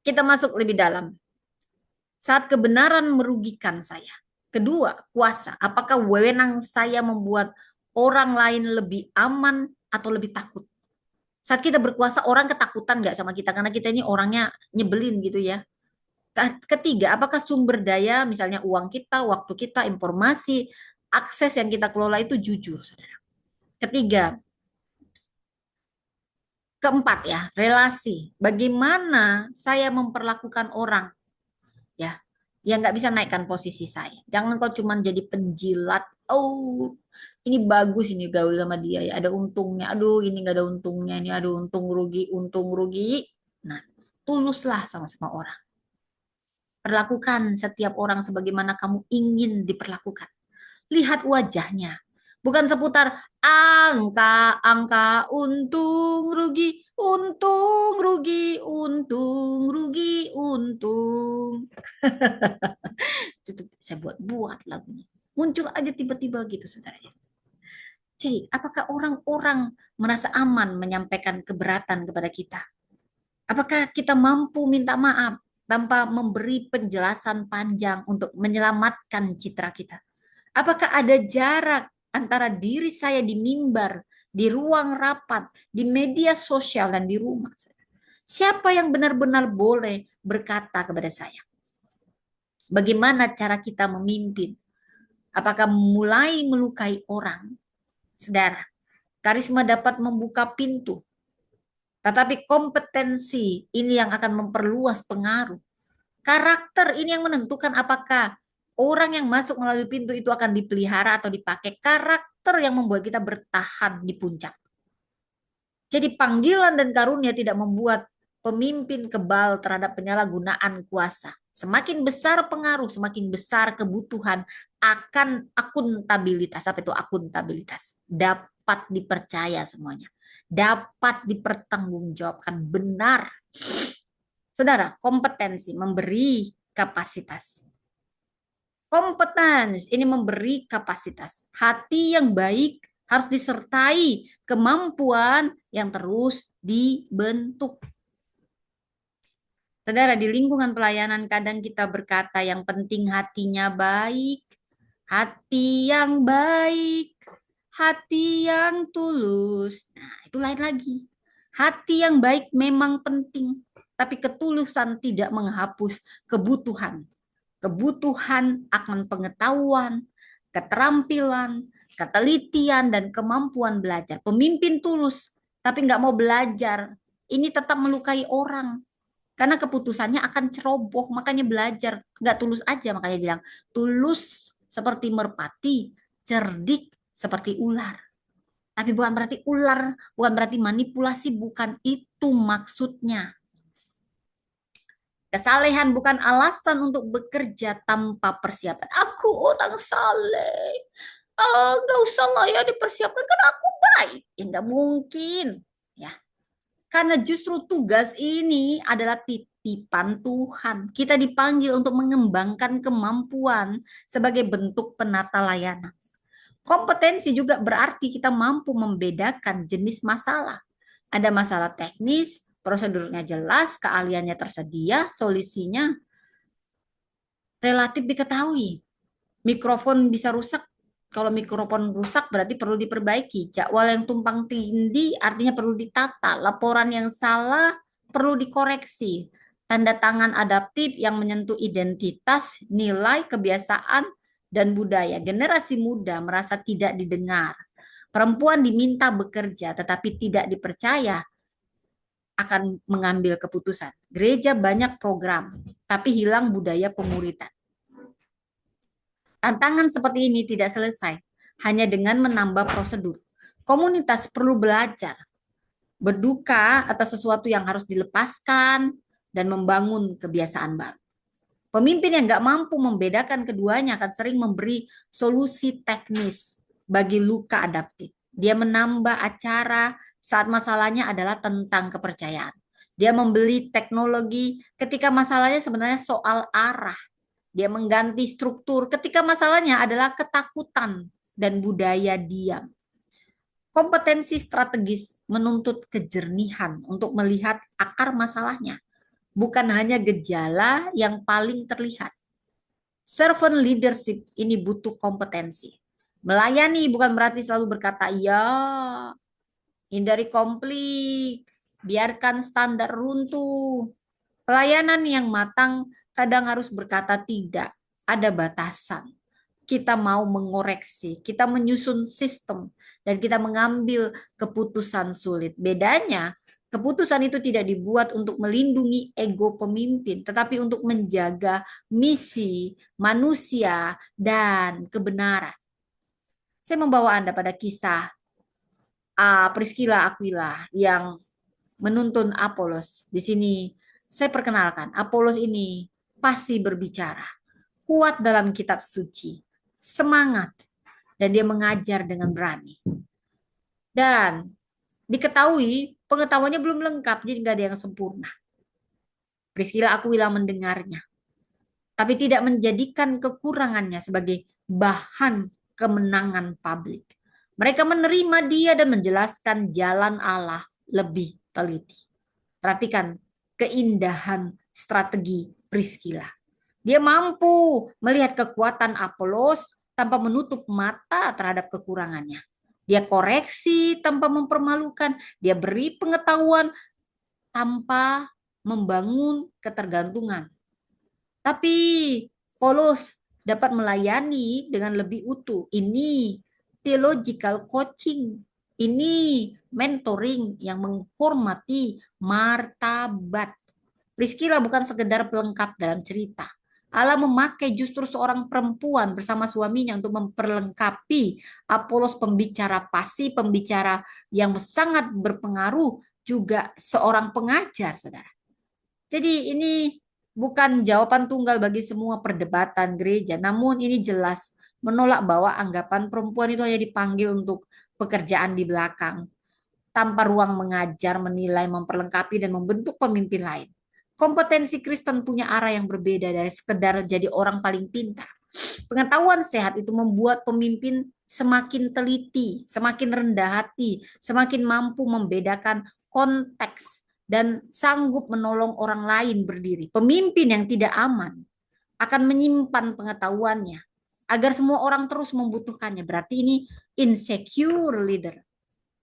kita masuk lebih dalam. Saat kebenaran merugikan saya. Kedua, kuasa. Apakah wewenang saya membuat orang lain lebih aman atau lebih takut? Saat kita berkuasa, orang ketakutan nggak sama kita? Karena kita ini orangnya nyebelin gitu ya. Ketiga, apakah sumber daya, misalnya uang kita, waktu kita, informasi, akses yang kita kelola itu jujur, saudara. Ketiga, keempat ya, relasi. Bagaimana saya memperlakukan orang, ya, yang nggak bisa naikkan posisi saya. Jangan kau cuma jadi penjilat. Oh, ini bagus ini gaul sama dia ya. Ada untungnya. Aduh, ini nggak ada untungnya. Ini ada untung rugi, untung rugi. Nah, tuluslah sama-sama orang. Perlakukan setiap orang sebagaimana kamu ingin diperlakukan. Lihat wajahnya. Bukan seputar angka, untung, rugi, untung, rugi, untung, rugi, untung. Itu saya buat-buat lagunya. Muncul aja tiba-tiba gitu, saudara. Jadi, apakah orang-orang merasa aman menyampaikan keberatan kepada kita? Apakah kita mampu minta maaf tanpa memberi penjelasan panjang untuk menyelamatkan citra kita? Apakah ada jarak antara diri saya di mimbar, di ruang rapat, di media sosial, dan di rumah? Siapa yang benar-benar boleh berkata kepada saya? Bagaimana cara kita memimpin? Apakah mulai melukai orang? Saudara, karisma dapat membuka pintu, tetapi kompetensi ini yang akan memperluas pengaruh. Karakter ini yang menentukan apakah orang yang masuk melalui pintu itu akan dipelihara atau dipakai. Karakter yang membuat kita bertahan di puncak. Jadi panggilan dan karunia tidak membuat pemimpin kebal terhadap penyalahgunaan kuasa. Semakin besar pengaruh, semakin besar kebutuhan akan akuntabilitas. Apa itu akuntabilitas? Dapat dipercaya semuanya. Dapat dipertanggungjawabkan benar. Saudara, kompetensi memberi kapasitas. Kompetens ini memberi kapasitas. Hati yang baik harus disertai kemampuan yang terus dibentuk. Saudara, di lingkungan pelayanan kadang kita berkata yang penting hatinya baik, hati yang baik, hati yang tulus. Nah, itu lain lagi. Hati yang baik memang penting, tapi ketulusan tidak menghapus kebutuhan. Kebutuhan akan pengetahuan, keterampilan, ketelitian, dan kemampuan belajar. Pemimpin tulus, tapi nggak mau belajar ini tetap melukai orang. Karena keputusannya akan ceroboh, makanya belajar. Nggak tulus aja, makanya bilang. Tulus seperti merpati, cerdik seperti ular. Tapi bukan berarti ular, bukan berarti manipulasi, bukan itu maksudnya. Kesalehan bukan alasan untuk bekerja tanpa persiapan. Aku orang saleh. Nggak usah lah ya dipersiapkan, kan aku baik. Ya nggak mungkin. Ya, karena justru tugas ini adalah titipan Tuhan. Kita dipanggil untuk mengembangkan kemampuan sebagai bentuk penata layanan. Kompetensi juga berarti kita mampu membedakan jenis masalah. Ada masalah teknis, prosedurnya jelas, keahliannya tersedia, solusinya relatif diketahui. Mikrofon bisa rusak. Kalau mikrofon rusak berarti perlu diperbaiki. Jadwal yang tumpang tindih artinya perlu ditata. Laporan yang salah perlu dikoreksi. Tanda tangan adaptif yang menyentuh identitas, nilai, kebiasaan, dan budaya. Generasi muda merasa tidak didengar. Perempuan diminta bekerja tetapi tidak dipercaya akan mengambil keputusan. Gereja banyak program, tapi hilang budaya pemuritan. Tantangan seperti ini tidak selesai hanya dengan menambah prosedur. Komunitas perlu belajar, berduka atas sesuatu yang harus dilepaskan, dan membangun kebiasaan baru. Pemimpin yang nggak mampu membedakan keduanya akan sering memberi solusi teknis bagi luka adaptif. Dia menambah acara saat masalahnya adalah tentang kepercayaan. Dia membeli teknologi ketika masalahnya sebenarnya soal arah. Dia mengganti struktur ketika masalahnya adalah ketakutan dan budaya diam. Kompetensi strategis menuntut kejernihan untuk melihat akar masalahnya, bukan hanya gejala yang paling terlihat. Servant leadership ini butuh kompetensi. Melayani bukan berarti selalu berkata ya, hindari konflik, biarkan standar runtuh. Pelayanan yang matang kadang harus berkata tidak, ada batasan. Kita mau mengoreksi, kita menyusun sistem, dan kita mengambil keputusan sulit. Bedanya, keputusan itu tidak dibuat untuk melindungi ego pemimpin, tetapi untuk menjaga misi manusia dan kebenaran. Saya membawa Anda pada kisah Priscilla Aquila yang menuntun Apolos. Di sini saya perkenalkan, Apolos ini pasti berbicara, kuat dalam kitab suci, semangat, dan dia mengajar dengan berani. Dan diketahui pengetahuannya belum lengkap, jadi nggak ada yang sempurna. Priscilla Aquila mendengarnya, tapi tidak menjadikan kekurangannya sebagai bahan kemenangan publik. Mereka menerima dia dan menjelaskan jalan Allah lebih teliti. Perhatikan keindahan strategi Priscilla. Dia mampu melihat kekuatan Apolos tanpa menutup mata terhadap kekurangannya. Dia koreksi tanpa mempermalukan. Dia beri pengetahuan tanpa membangun ketergantungan. Tapi Paulus dapat melayani dengan lebih utuh. Ini theological coaching. Ini mentoring yang menghormati martabat. Priscilla bukan sekedar pelengkap dalam cerita. Allah memakai justru seorang perempuan bersama suaminya untuk memperlengkapi Apolos, pembicara fasih, pembicara yang sangat berpengaruh, juga seorang pengajar, saudara. Jadi ini bukan jawaban tunggal bagi semua perdebatan gereja, namun ini jelas menolak bahwa anggapan perempuan itu hanya dipanggil untuk pekerjaan di belakang, tanpa ruang mengajar, menilai, memperlengkapi, dan membentuk pemimpin lain. Kompetensi Kristen punya arah yang berbeda dari sekedar jadi orang paling pintar. Pengetahuan sehat itu membuat pemimpin semakin teliti, semakin rendah hati, semakin mampu membedakan konteks, dan sanggup menolong orang lain berdiri. Pemimpin yang tidak aman akan menyimpan pengetahuannya agar semua orang terus membutuhkannya. Berarti ini insecure leader.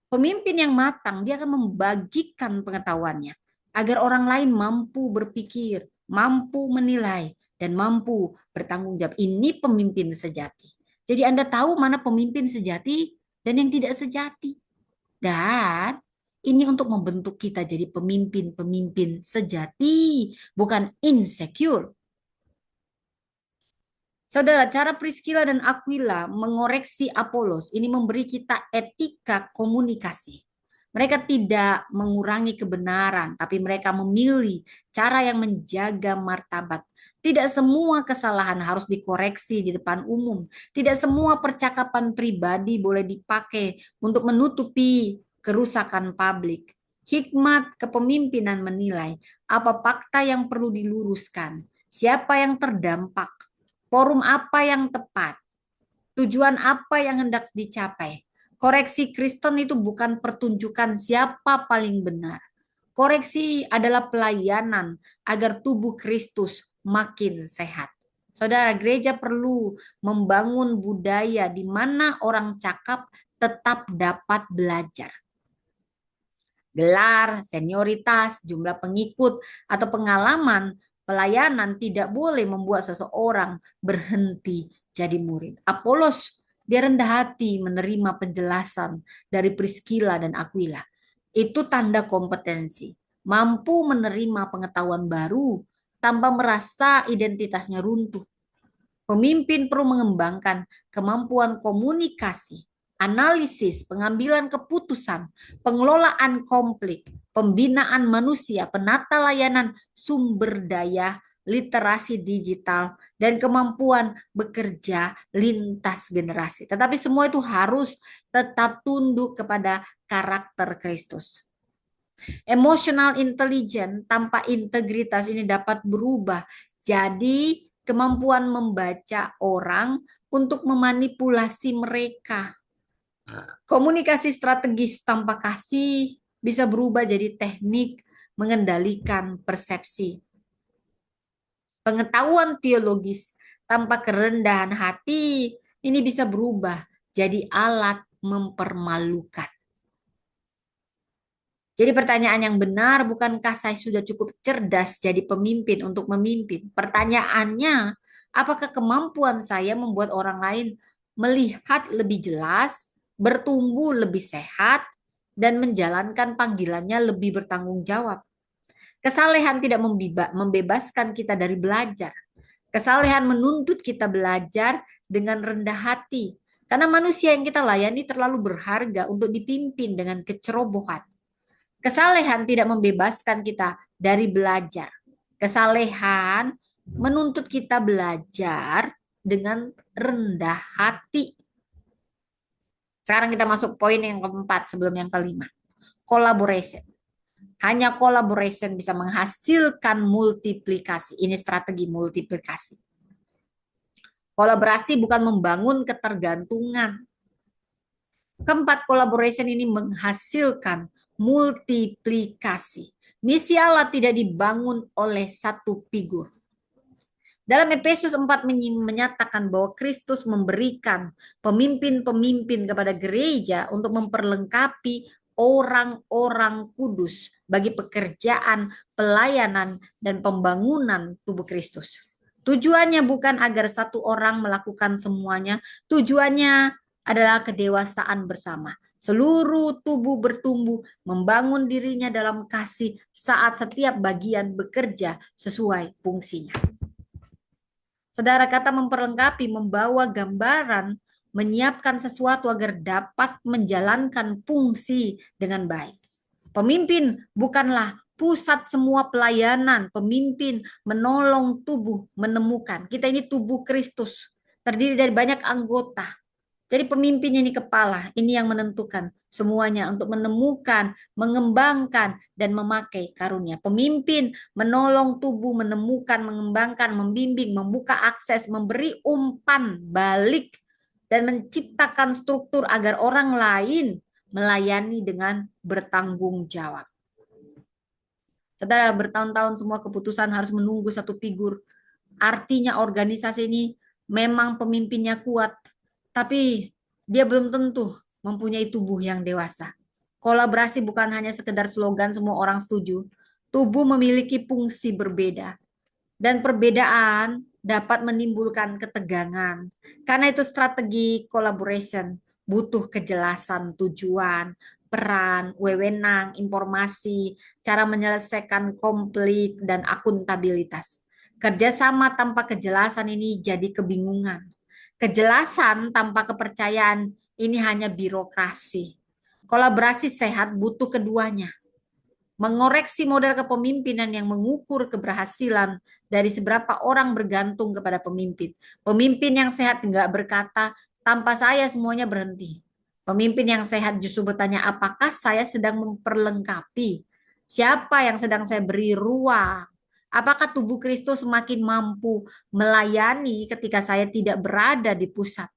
Pemimpin yang matang, dia akan membagikan pengetahuannya agar orang lain mampu berpikir, mampu menilai, dan mampu bertanggung jawab. Ini pemimpin sejati. Jadi Anda tahu mana pemimpin sejati dan yang tidak sejati. Dan Ini untuk membentuk kita jadi pemimpin-pemimpin sejati, bukan insecure. Saudara, cara Priscilla dan Aquila mengoreksi Apolos ini memberi kita etika komunikasi. Mereka tidak mengurangi kebenaran, tapi mereka memilih cara yang menjaga martabat. Tidak semua kesalahan harus dikoreksi di depan umum. Tidak semua percakapan pribadi boleh dipakai untuk menutupi kerusakan publik. Hikmat kepemimpinan menilai apa fakta yang perlu diluruskan, siapa yang terdampak, forum apa yang tepat, tujuan apa yang hendak dicapai. Koreksi Kristen itu bukan pertunjukan siapa paling benar. Koreksi adalah pelayanan agar tubuh Kristus makin sehat. Saudara, gereja perlu membangun budaya di mana orang cakap tetap dapat belajar. Gelar, senioritas, jumlah pengikut, atau pengalaman pelayanan tidak boleh membuat seseorang berhenti jadi murid. Apolos, dia rendah hati menerima penjelasan dari Priscilla dan Aquila. Itu tanda kompetensi. Mampu menerima pengetahuan baru tanpa merasa identitasnya runtuh. Pemimpin perlu mengembangkan kemampuan komunikasi, analisis, pengambilan keputusan, pengelolaan konflik, pembinaan manusia, penata layanan sumber daya, literasi digital, dan kemampuan bekerja lintas generasi. Tetapi semua itu harus tetap tunduk kepada karakter Kristus. Emotional intelligence tanpa integritas ini dapat berubah jadi kemampuan membaca orang untuk memanipulasi mereka. Komunikasi strategis tanpa kasih bisa berubah jadi teknik mengendalikan persepsi. Pengetahuan teologis tanpa kerendahan hati ini bisa berubah jadi alat mempermalukan. Jadi pertanyaan yang benar, bukankah saya sudah cukup cerdas jadi pemimpin untuk memimpin? Pertanyaannya, apakah kemampuan saya membuat orang lain melihat lebih jelas, bertumbuh lebih sehat, dan menjalankan panggilannya lebih bertanggung jawab? Kesalehan tidak membebaskan kita dari belajar. Kesalehan menuntut kita belajar dengan rendah hati. Karena manusia yang kita layani terlalu berharga untuk dipimpin dengan kecerobohan. Kesalehan tidak membebaskan kita dari belajar. Kesalehan menuntut kita belajar dengan rendah hati. Sekarang kita masuk poin yang keempat sebelum yang kelima. Collaboration. Hanya collaboration bisa menghasilkan multiplikasi. Ini strategi multiplikasi. Kolaborasi bukan membangun ketergantungan. Keempat, collaboration ini menghasilkan multiplikasi. Misi Allah tidak dibangun oleh satu figur. Dalam Efesus 4 menyatakan bahwa Kristus memberikan pemimpin-pemimpin kepada gereja untuk memperlengkapi orang-orang kudus bagi pekerjaan, pelayanan, dan pembangunan tubuh Kristus. Tujuannya bukan agar satu orang melakukan semuanya, tujuannya adalah kedewasaan bersama. Seluruh tubuh bertumbuh, membangun dirinya dalam kasih saat setiap bagian bekerja sesuai fungsinya. Saudara, kata memperlengkapi membawa gambaran menyiapkan sesuatu agar dapat menjalankan fungsi dengan baik. Pemimpin bukanlah pusat semua pelayanan. Pemimpin menolong tubuh menemukan. Kita ini tubuh Kristus, terdiri dari banyak anggota. Jadi pemimpin ini kepala, ini yang menentukan semuanya untuk menemukan, mengembangkan, dan memakai karunia. Pemimpin menolong tubuh, menemukan, mengembangkan, membimbing, membuka akses, memberi umpan balik, dan menciptakan struktur agar orang lain melayani dengan bertanggung jawab. Saudara, bertahun-tahun semua keputusan harus menunggu satu figur. Artinya organisasi ini memang pemimpinnya kuat, tapi dia belum tentu mempunyai tubuh yang dewasa. Kolaborasi bukan hanya sekedar slogan semua orang setuju. Tubuh memiliki fungsi berbeda. Dan perbedaan dapat menimbulkan ketegangan. Karena itu strategi collaboration butuh kejelasan tujuan, peran, wewenang, informasi, cara menyelesaikan konflik, dan akuntabilitas. Kerjasama tanpa kejelasan ini jadi kebingungan. Kejelasan tanpa kepercayaan ini hanya birokrasi. Kolaborasi sehat butuh keduanya. Mengoreksi model kepemimpinan yang mengukur keberhasilan dari seberapa orang bergantung kepada pemimpin. Pemimpin yang sehat nggak berkata, tanpa saya semuanya berhenti. Pemimpin yang sehat justru bertanya, apakah saya sedang memperlengkapi? Siapa yang sedang saya beri ruang? Apakah tubuh Kristus semakin mampu melayani ketika saya tidak berada di pusat?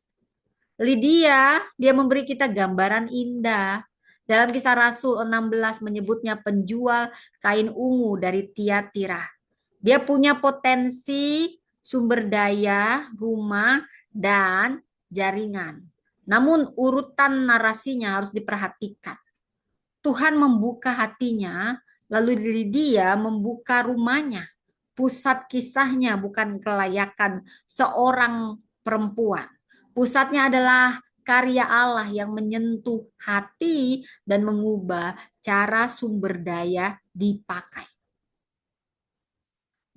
Lydia, dia memberi kita gambaran indah. Dalam Kisah Rasul 16 menyebutnya penjual kain ungu dari Tiatira. Dia punya potensi, sumber daya, rumah, dan jaringan. Namun urutan narasinya harus diperhatikan. Tuhan membuka hatinya, lalu Lydia membuka rumahnya. Pusat kisahnya bukan kelayakan seorang perempuan. Pusatnya adalah karya Allah yang menyentuh hati dan mengubah cara sumber daya dipakai.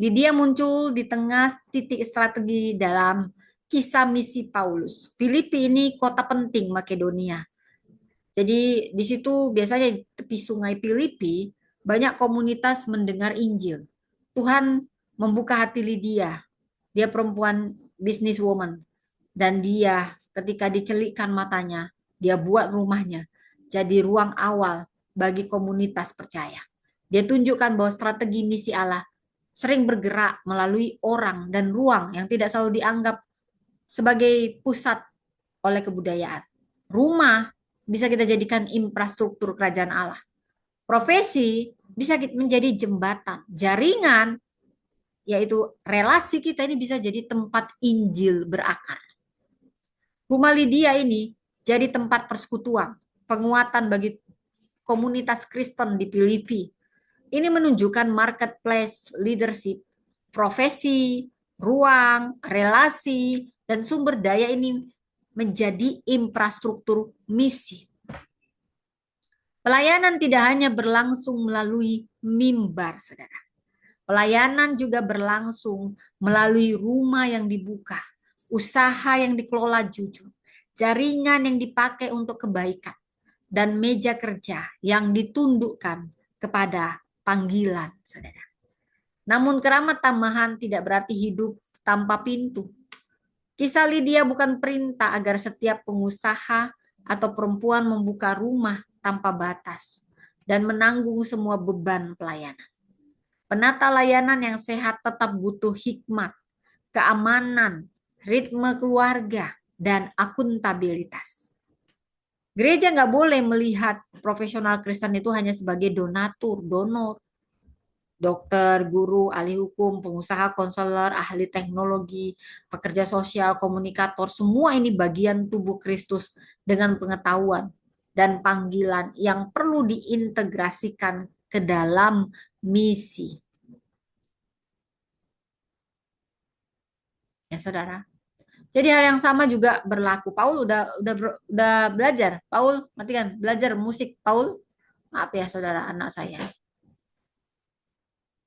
Lydia muncul di tengah titik strategi dalam kisah misi Paulus. Filipi ini kota penting Makedonia. Jadi di situ biasanya tepi sungai Filipi banyak komunitas mendengar Injil. Tuhan membuka hati Lydia. Dia perempuan businesswoman. Dan dia ketika dicelikkan matanya, dia buat rumahnya jadi ruang awal bagi komunitas percaya. Dia tunjukkan bahwa strategi misi Allah sering bergerak melalui orang dan ruang yang tidak selalu dianggap sebagai pusat oleh kebudayaan. Rumah bisa kita jadikan infrastruktur kerajaan Allah. Profesi bisa menjadi jembatan. Jaringan, yaitu relasi kita ini bisa jadi tempat Injil berakar. Rumah Lydia ini jadi tempat persekutuan, penguatan bagi komunitas Kristen di Filipi. Ini menunjukkan marketplace leadership, profesi, ruang, relasi, dan sumber daya ini menjadi infrastruktur misi. Pelayanan tidak hanya berlangsung melalui mimbar, saudara. Pelayanan juga berlangsung melalui rumah yang dibuka, usaha yang dikelola jujur, jaringan yang dipakai untuk kebaikan, dan meja kerja yang ditundukkan kepada panggilan, saudara. Namun keramat tamahan tidak berarti hidup tanpa pintu. Kisah Lydia bukan perintah agar setiap pengusaha atau perempuan membuka rumah tanpa batas dan menanggung semua beban pelayanan. Penata layanan yang sehat tetap butuh hikmat, keamanan, ritme keluarga, dan akuntabilitas. Gereja nggak boleh melihat profesional Kristen itu hanya sebagai donatur, donor, dokter, guru, ahli hukum, pengusaha, konselor, ahli teknologi, pekerja sosial, komunikator, semua ini bagian tubuh Kristus dengan pengetahuan dan panggilan yang perlu diintegrasikan ke dalam misi. Ya, saudara. Jadi hal yang sama juga berlaku. Paul udah belajar. Paul, matikan, belajar musik. Paul, maaf ya saudara, anak saya.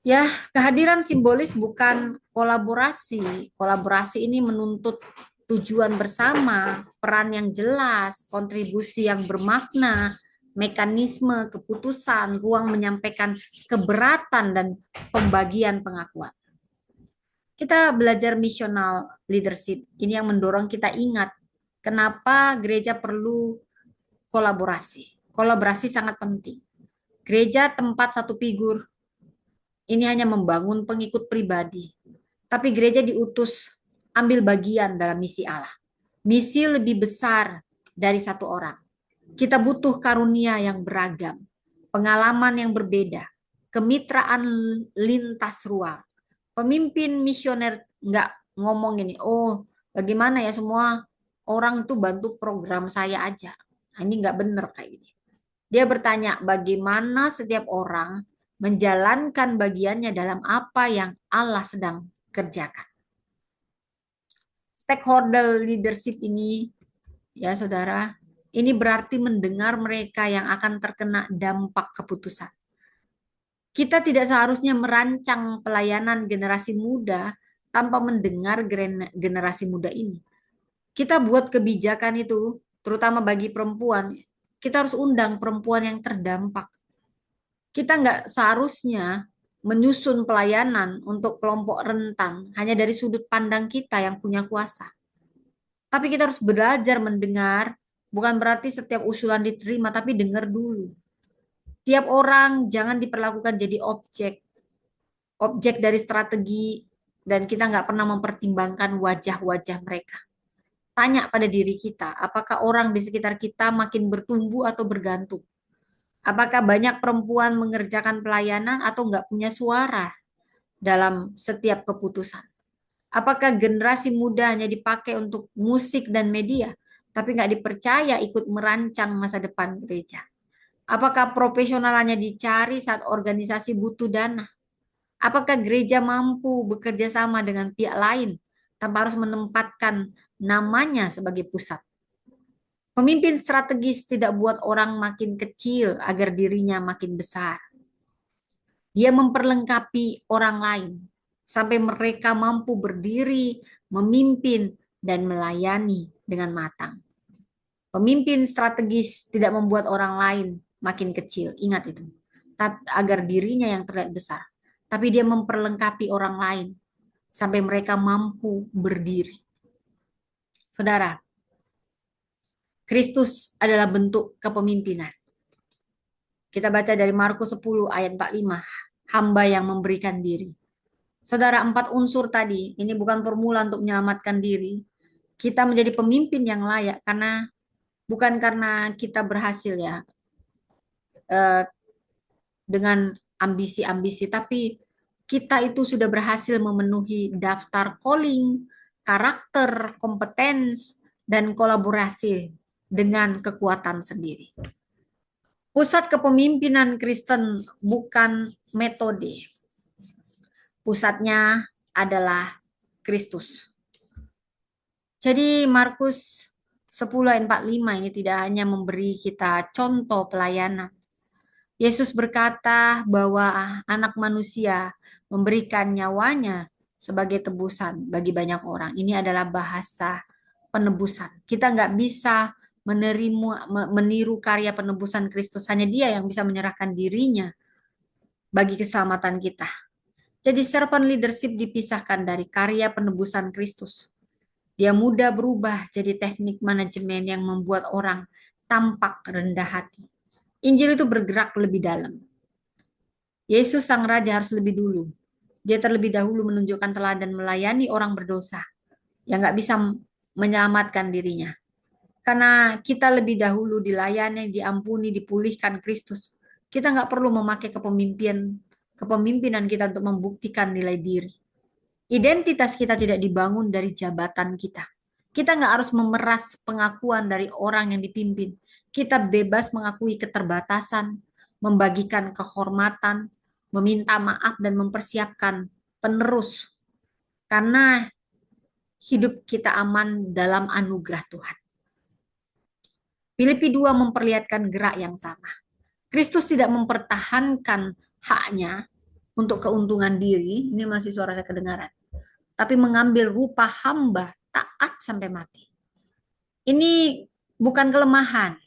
Ya, kehadiran simbolis bukan kolaborasi. Kolaborasi ini menuntut tujuan bersama, peran yang jelas, kontribusi yang bermakna, mekanisme keputusan, ruang menyampaikan keberatan, dan pembagian pengakuan. Kita belajar missional leadership. Ini yang mendorong kita ingat kenapa gereja perlu kolaborasi. Kolaborasi sangat penting. Gereja tempat satu figur ini hanya membangun pengikut pribadi. Tapi gereja diutus ambil bagian dalam misi Allah. Misi lebih besar dari satu orang. Kita butuh karunia yang beragam, pengalaman yang berbeda, kemitraan lintas ruang. Pemimpin misioner nggak ngomong gini, oh bagaimana ya semua orang tuh bantu program saya aja. Ini nggak bener kayak gini. Dia bertanya bagaimana setiap orang menjalankan bagiannya dalam apa yang Allah sedang kerjakan. Stakeholder leadership ini, ya saudara, Ini berarti mendengar mereka yang akan terkena dampak keputusan. Kita tidak seharusnya merancang pelayanan generasi muda tanpa mendengar generasi muda ini. Kita buat kebijakan itu, terutama bagi perempuan, kita harus undang perempuan yang terdampak. Kita nggak seharusnya menyusun pelayanan untuk kelompok rentan hanya dari sudut pandang kita yang punya kuasa. Tapi kita harus belajar mendengar, bukan berarti setiap usulan diterima, tapi dengar dulu. Tiap orang jangan diperlakukan jadi objek dari strategi, dan kita nggak pernah mempertimbangkan wajah-wajah mereka. Tanya pada diri kita, apakah orang di sekitar kita makin bertumbuh atau bergantung? Apakah banyak perempuan mengerjakan pelayanan atau nggak punya suara dalam setiap keputusan? Apakah generasi muda hanya dipakai untuk musik dan media, tapi nggak dipercaya ikut merancang masa depan gereja? Apakah profesional hanya dicari saat organisasi butuh dana? Apakah gereja mampu bekerja sama dengan pihak lain tanpa harus menempatkan namanya sebagai pusat? Pemimpin strategis tidak buat orang makin kecil agar dirinya makin besar. Dia memperlengkapi orang lain sampai mereka mampu berdiri, memimpin, dan melayani dengan matang. Pemimpin strategis tidak membuat orang lain makin kecil, ingat itu. Agar dirinya yang terlihat besar. Tapi dia memperlengkapi orang lain sampai mereka mampu berdiri. Saudara, Kristus adalah bentuk kepemimpinan. Kita baca dari Markus 10 ayat 45, hamba yang memberikan diri. Saudara, 4 unsur tadi, ini bukan formula untuk menyelamatkan diri. Kita menjadi pemimpin yang layak bukan karena kita berhasil ya, dengan ambisi-ambisi, tapi kita itu sudah berhasil memenuhi daftar calling, karakter, kompetens, dan kolaborasi dengan kekuatan sendiri. Pusat kepemimpinan Kristen bukan metode. Pusatnya adalah Kristus. Jadi Markus 10 ayat 45 ini tidak hanya memberi kita contoh pelayanan. Yesus berkata bahwa anak manusia memberikan nyawanya sebagai tebusan bagi banyak orang. Ini adalah bahasa penebusan. Kita nggak bisa meniru karya penebusan Kristus. Hanya Dia yang bisa menyerahkan dirinya bagi keselamatan kita. Jadi servant leadership dipisahkan dari karya penebusan Kristus. Dia mudah berubah jadi teknik manajemen yang membuat orang tampak rendah hati. Injil itu bergerak lebih dalam. Yesus sang Raja harus lebih dulu. Dia terlebih dahulu menunjukkan teladan melayani orang berdosa yang nggak bisa menyelamatkan dirinya. Karena kita lebih dahulu dilayani, diampuni, dipulihkan Kristus. Kita nggak perlu memakai kepemimpinan kita untuk membuktikan nilai diri. Identitas kita tidak dibangun dari jabatan kita. Kita nggak harus memeras pengakuan dari orang yang dipimpin. Kita bebas mengakui keterbatasan, membagikan kehormatan, meminta maaf, dan mempersiapkan penerus. Karena hidup kita aman dalam anugerah Tuhan. Filipi 2 memperlihatkan gerak yang sama. Kristus tidak mempertahankan haknya untuk keuntungan diri, ini masih suara saya kedengaran, tapi mengambil rupa hamba taat sampai mati. Ini bukan kelemahan.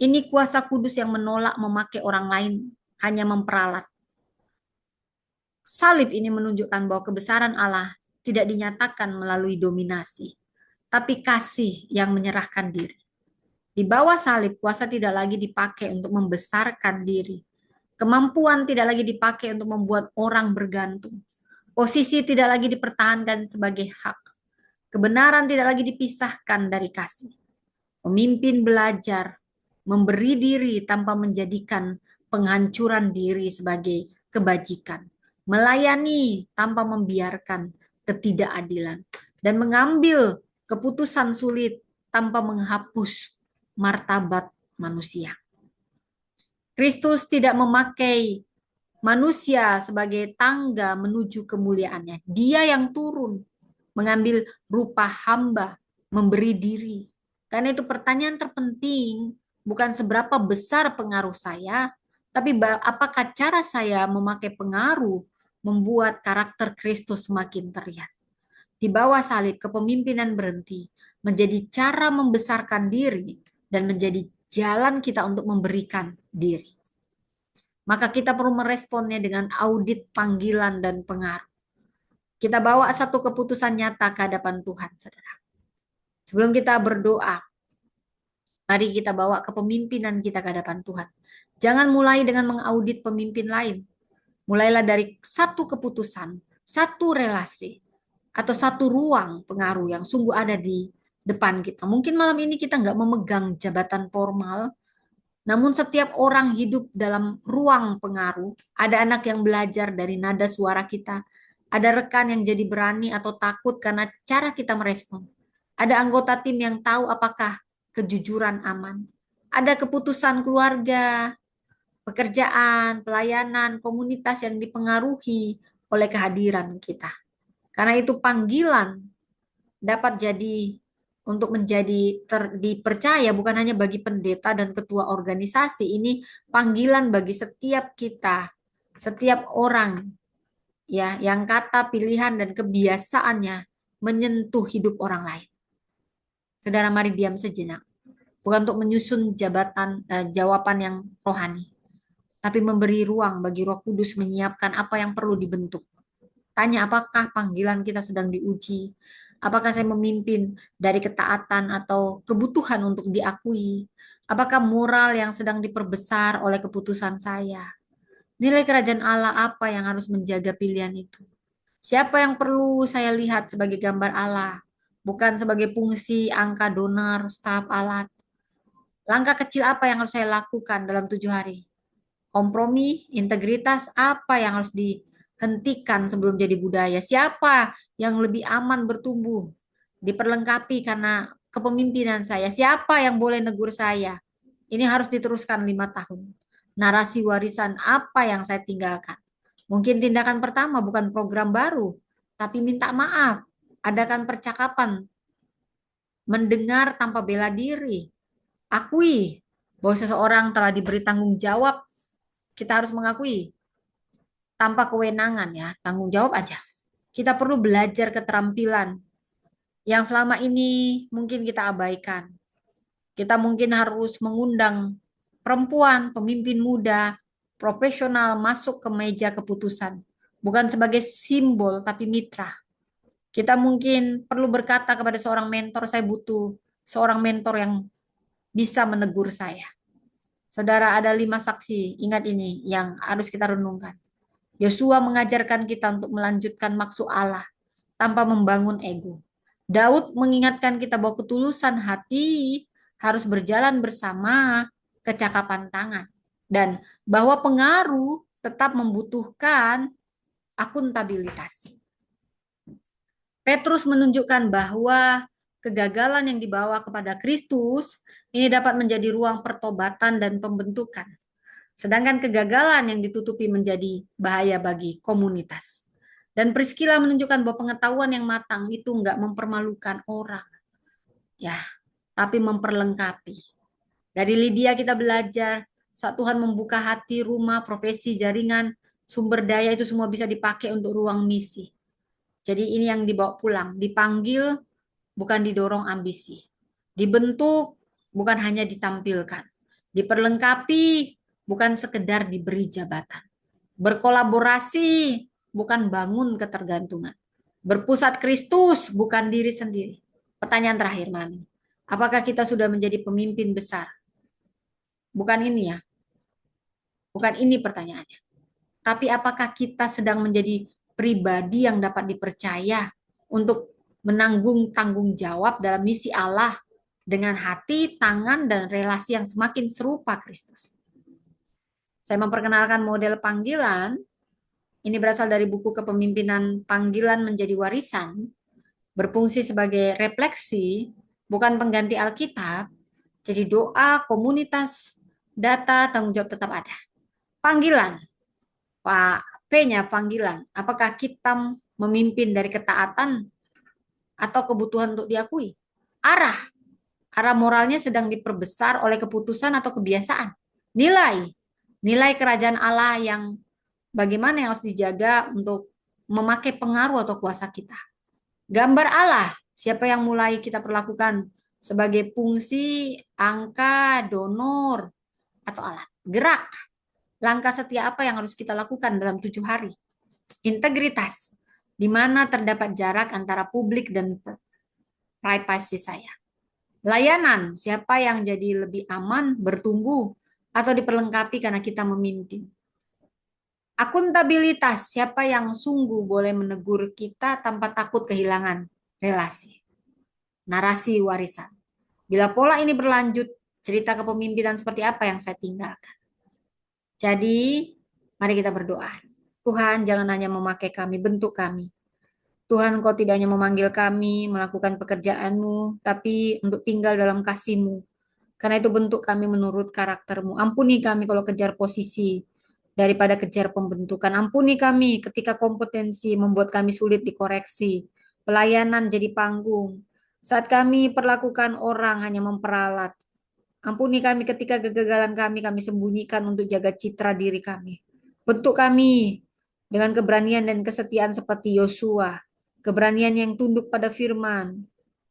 Ini kuasa kudus yang menolak memakai orang lain, hanya memperalat. Salib ini menunjukkan bahwa kebesaran Allah tidak dinyatakan melalui dominasi, tapi kasih yang menyerahkan diri. Di bawah salib, kuasa tidak lagi dipakai untuk membesarkan diri. Kemampuan tidak lagi dipakai untuk membuat orang bergantung. Posisi tidak lagi dipertahankan sebagai hak. Kebenaran tidak lagi dipisahkan dari kasih. Pemimpin belajar memberi diri tanpa menjadikan penghancuran diri sebagai kebajikan. Melayani tanpa membiarkan ketidakadilan. Dan mengambil keputusan sulit tanpa menghapus martabat manusia. Kristus tidak memakai manusia sebagai tangga menuju kemuliaannya. Dia yang turun, mengambil rupa hamba, memberi diri. Karena itu pertanyaan terpenting bukan seberapa besar pengaruh saya, tapi apakah cara saya memakai pengaruh membuat karakter Kristus semakin terlihat. Di bawah salib, kepemimpinan berhenti menjadi cara membesarkan diri dan menjadi jalan kita untuk memberikan diri. Maka kita perlu meresponnya dengan audit panggilan dan pengaruh. Kita bawa satu keputusan nyata ke hadapan Tuhan, saudara. Sebelum kita berdoa, mari kita bawa kepemimpinan kita ke hadapan Tuhan. Jangan mulai dengan mengaudit pemimpin lain. Mulailah dari satu keputusan, satu relasi, atau satu ruang pengaruh yang sungguh ada di depan kita. Mungkin malam ini kita nggak memegang jabatan formal, namun setiap orang hidup dalam ruang pengaruh. Ada anak yang belajar dari nada suara kita. Ada rekan yang jadi berani atau takut karena cara kita merespon. Ada anggota tim yang tahu apakah kejujuran aman. Ada keputusan keluarga, pekerjaan, pelayanan, komunitas yang dipengaruhi oleh kehadiran kita. Karena itu panggilan dapat jadi untuk menjadi dipercaya bukan hanya bagi pendeta dan ketua organisasi, ini panggilan bagi setiap kita, setiap orang ya yang kata pilihan dan kebiasaannya menyentuh hidup orang lain. Saudara, mari diam sejenak. Bukan untuk menyusun jawaban yang rohani, tapi memberi ruang bagi Roh Kudus menyiapkan apa yang perlu dibentuk. Tanya, apakah panggilan kita sedang diuji? Apakah saya memimpin dari ketaatan atau kebutuhan untuk diakui? Apakah moral yang sedang diperbesar oleh keputusan saya? Nilai kerajaan Allah apa yang harus menjaga pilihan itu? Siapa yang perlu saya lihat sebagai gambar Allah? Bukan sebagai fungsi, angka, donor, staf, alat. Langkah kecil apa yang harus saya lakukan dalam 7 hari? Kompromi, integritas, apa yang harus dihentikan sebelum jadi budaya? Siapa yang lebih aman bertumbuh? Diperlengkapi karena kepemimpinan saya. Siapa yang boleh negur saya? Ini harus diteruskan 5 tahun. Narasi warisan apa yang saya tinggalkan? Mungkin tindakan pertama bukan program baru, tapi minta maaf. Adakan percakapan, mendengar tanpa bela diri. Akui bahwa seseorang telah diberi tanggung jawab. Kita harus mengakui tanpa kewenangan ya, tanggung jawab aja. Kita perlu belajar keterampilan yang selama ini mungkin kita abaikan. Kita mungkin harus mengundang perempuan, pemimpin muda, profesional masuk ke meja keputusan. Bukan sebagai simbol, tapi mitra. Kita mungkin perlu berkata kepada seorang mentor, saya butuh seorang mentor yang bisa menegur saya. Saudara, ada 5 saksi, ingat ini yang harus kita renungkan. Yosua mengajarkan kita untuk melanjutkan maksud Allah tanpa membangun ego. Daud mengingatkan kita bahwa ketulusan hati harus berjalan bersama kecakapan tangan. Dan bahwa pengaruh tetap membutuhkan akuntabilitas. Petrus menunjukkan bahwa kegagalan yang dibawa kepada Kristus ini dapat menjadi ruang pertobatan dan pembentukan. Sedangkan kegagalan yang ditutupi menjadi bahaya bagi komunitas. Dan Priscilla menunjukkan bahwa pengetahuan yang matang itu enggak mempermalukan orang. Ya, tapi memperlengkapi. Dari Lydia kita belajar, saat Tuhan membuka hati, rumah, profesi, jaringan, sumber daya itu semua bisa dipakai untuk ruang misi. Jadi ini yang dibawa pulang, dipanggil bukan didorong ambisi. Dibentuk bukan hanya ditampilkan. Diperlengkapi bukan sekedar diberi jabatan. Berkolaborasi bukan bangun ketergantungan. Berpusat Kristus bukan diri sendiri. Pertanyaan terakhir malam ini. Apakah kita sudah menjadi pemimpin besar? Bukan ini ya. Bukan ini pertanyaannya. Tapi apakah kita sedang menjadi pribadi yang dapat dipercaya untuk menanggung tanggung jawab dalam misi Allah dengan hati, tangan, dan relasi yang semakin serupa Kristus? Saya memperkenalkan model panggilan. Ini berasal dari buku Kepemimpinan Panggilan Menjadi Warisan. Berfungsi sebagai refleksi, bukan pengganti Alkitab. Jadi doa, komunitas, data, tanggung jawab tetap ada. Panggilan. Pak P-nya panggilan. Apakah kita memimpin dari ketaatan atau kebutuhan untuk diakui? Arah. Arah moralnya sedang diperbesar oleh keputusan atau kebiasaan. Nilai, nilai kerajaan Allah yang bagaimana yang harus dijaga untuk memakai pengaruh atau kuasa kita. Gambar Allah, siapa yang mulai kita perlakukan sebagai fungsi, angka, donor, atau alat. Gerak, langkah setia apa yang harus kita lakukan dalam 7 hari. Integritas, di mana terdapat jarak antara publik dan privasi saya. Layanan, siapa yang jadi lebih aman, bertumbuh, atau diperlengkapi karena kita memimpin. Akuntabilitas, siapa yang sungguh boleh menegur kita tanpa takut kehilangan relasi. Narasi warisan. Bila pola ini berlanjut, cerita kepemimpinan seperti apa yang saya tinggalkan. Jadi, mari kita berdoa. Tuhan, jangan hanya memakai kami, bentuk kami. Tuhan, Engkau tidak hanya memanggil kami melakukan pekerjaan-Mu, tapi untuk tinggal dalam kasih-Mu. Karena itu bentuk kami menurut karakter-Mu. Ampuni kami kalau kejar posisi daripada kejar pembentukan. Ampuni kami ketika kompetensi membuat kami sulit dikoreksi. Pelayanan jadi panggung. Saat kami perlakukan orang hanya memperalat. Ampuni kami ketika kegagalan kami sembunyikan untuk jaga citra diri kami. Bentuk kami dengan keberanian dan kesetiaan seperti Yosua. Keberanian yang tunduk pada firman,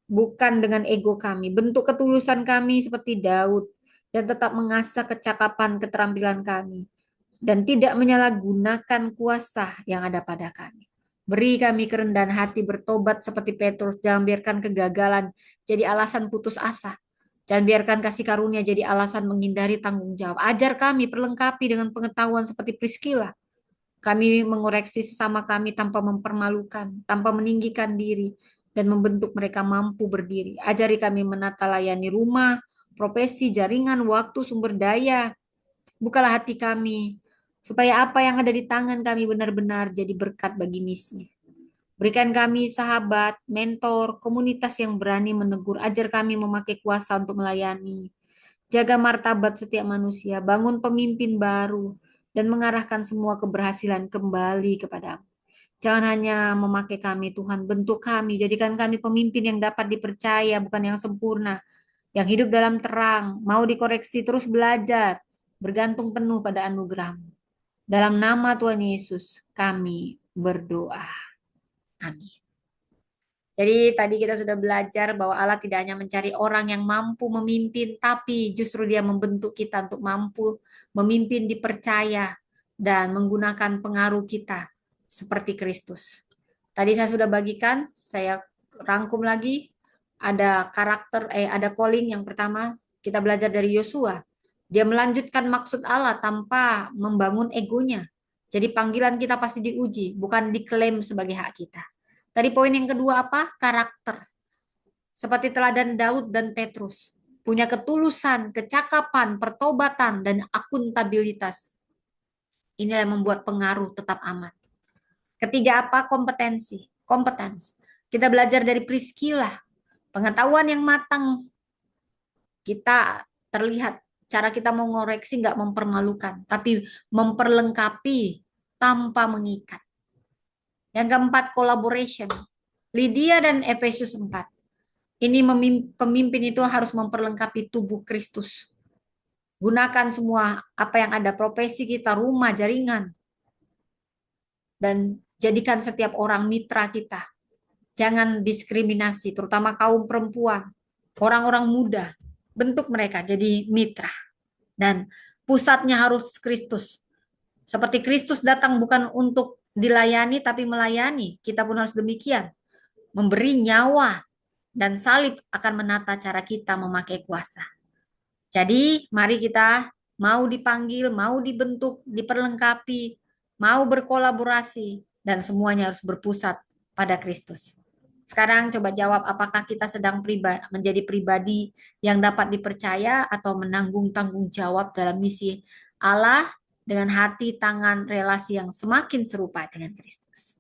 bukan dengan ego kami. Bentuk ketulusan kami seperti Daud dan tetap mengasah kecakapan keterampilan kami dan tidak menyalahgunakan kuasa yang ada pada kami. Beri kami kerendahan hati bertobat seperti Petrus. Jangan biarkan kegagalan jadi alasan putus asa. Jangan biarkan kasih karunia jadi alasan menghindari tanggung jawab. Ajar kami, perlengkapi dengan pengetahuan seperti Priscilla. Kami mengoreksi sesama kami tanpa mempermalukan, tanpa meninggikan diri, dan membentuk mereka mampu berdiri. Ajari kami menata layani rumah, profesi, jaringan, waktu, sumber daya. Bukalah hati kami, supaya apa yang ada di tangan kami benar-benar jadi berkat bagi misi. Berikan kami sahabat, mentor, komunitas yang berani menegur. Ajar kami memakai kuasa untuk melayani. Jaga martabat setiap manusia. Bangun pemimpin baru. Dan mengarahkan semua keberhasilan kembali kepadamu. Jangan hanya memakai kami, Tuhan. Bentuk kami. Jadikan kami pemimpin yang dapat dipercaya, bukan yang sempurna. Yang hidup dalam terang. Mau dikoreksi, terus belajar. Bergantung penuh pada anugerah-Mu. Dalam nama Tuhan Yesus, kami berdoa. Amin. Jadi tadi kita sudah belajar bahwa Allah tidak hanya mencari orang yang mampu memimpin, tapi justru Dia membentuk kita untuk mampu memimpin, dipercaya, dan menggunakan pengaruh kita seperti Kristus. Tadi saya sudah bagikan, saya rangkum lagi. Ada karakter, ada calling yang pertama kita belajar dari Yosua. Dia melanjutkan maksud Allah tanpa membangun egonya. Jadi panggilan kita pasti diuji, bukan diklaim sebagai hak kita. Tadi poin yang kedua apa? Karakter. Seperti teladan Daud dan Petrus. Punya ketulusan, kecakapan, pertobatan, dan akuntabilitas. Inilah yang membuat pengaruh tetap aman. Ketiga apa? Kompetensi. Kompetens. Kita belajar dari Priscilla. Pengetahuan yang matang. Kita terlihat cara kita mau ngoreksi nggak mempermalukan, tapi memperlengkapi tanpa mengikat. Yang keempat, collaboration. Lydia dan Efesus 4. Ini pemimpin itu harus memperlengkapi tubuh Kristus. Gunakan semua apa yang ada, profesi kita, rumah, jaringan. Dan jadikan setiap orang mitra kita. Jangan diskriminasi, terutama kaum perempuan, orang-orang muda. Bentuk mereka jadi mitra. Dan pusatnya harus Kristus. Seperti Kristus datang bukan untuk dilayani tapi melayani. Kita pun harus demikian. Memberi nyawa dan salib akan menata cara kita memakai kuasa. Jadi mari kita mau dipanggil, mau dibentuk, diperlengkapi, mau berkolaborasi dan semuanya harus berpusat pada Kristus. Sekarang coba jawab apakah kita sedang menjadi pribadi yang dapat dipercaya atau menanggung tanggung jawab dalam misi Allah dengan hati, tangan, relasi yang semakin serupa dengan Kristus.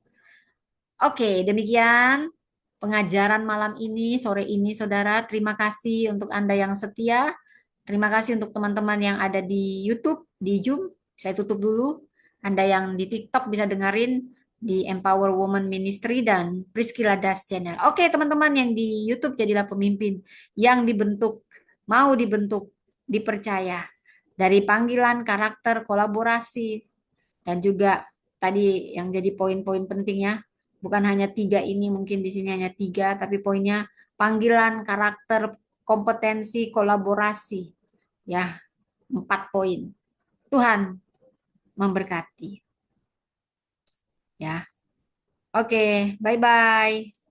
Oke, demikian pengajaran malam ini, sore ini, saudara. Terima kasih untuk Anda yang setia. Terima kasih untuk teman-teman yang ada di YouTube, di Zoom. Saya tutup dulu. Anda yang di TikTok bisa dengerin di Empower Women Ministry dan Priscilla Das Channel. Oke, teman-teman yang di YouTube jadilah pemimpin yang dibentuk, mau dibentuk, dipercaya dari panggilan, karakter, kolaborasi, dan juga tadi yang jadi poin-poin pentingnya, bukan hanya tiga ini, mungkin di sini hanya tiga, tapi poinnya panggilan, karakter, kompetensi, kolaborasi. Ya, 4 poin. Tuhan memberkati. Ya, oke, bye-bye.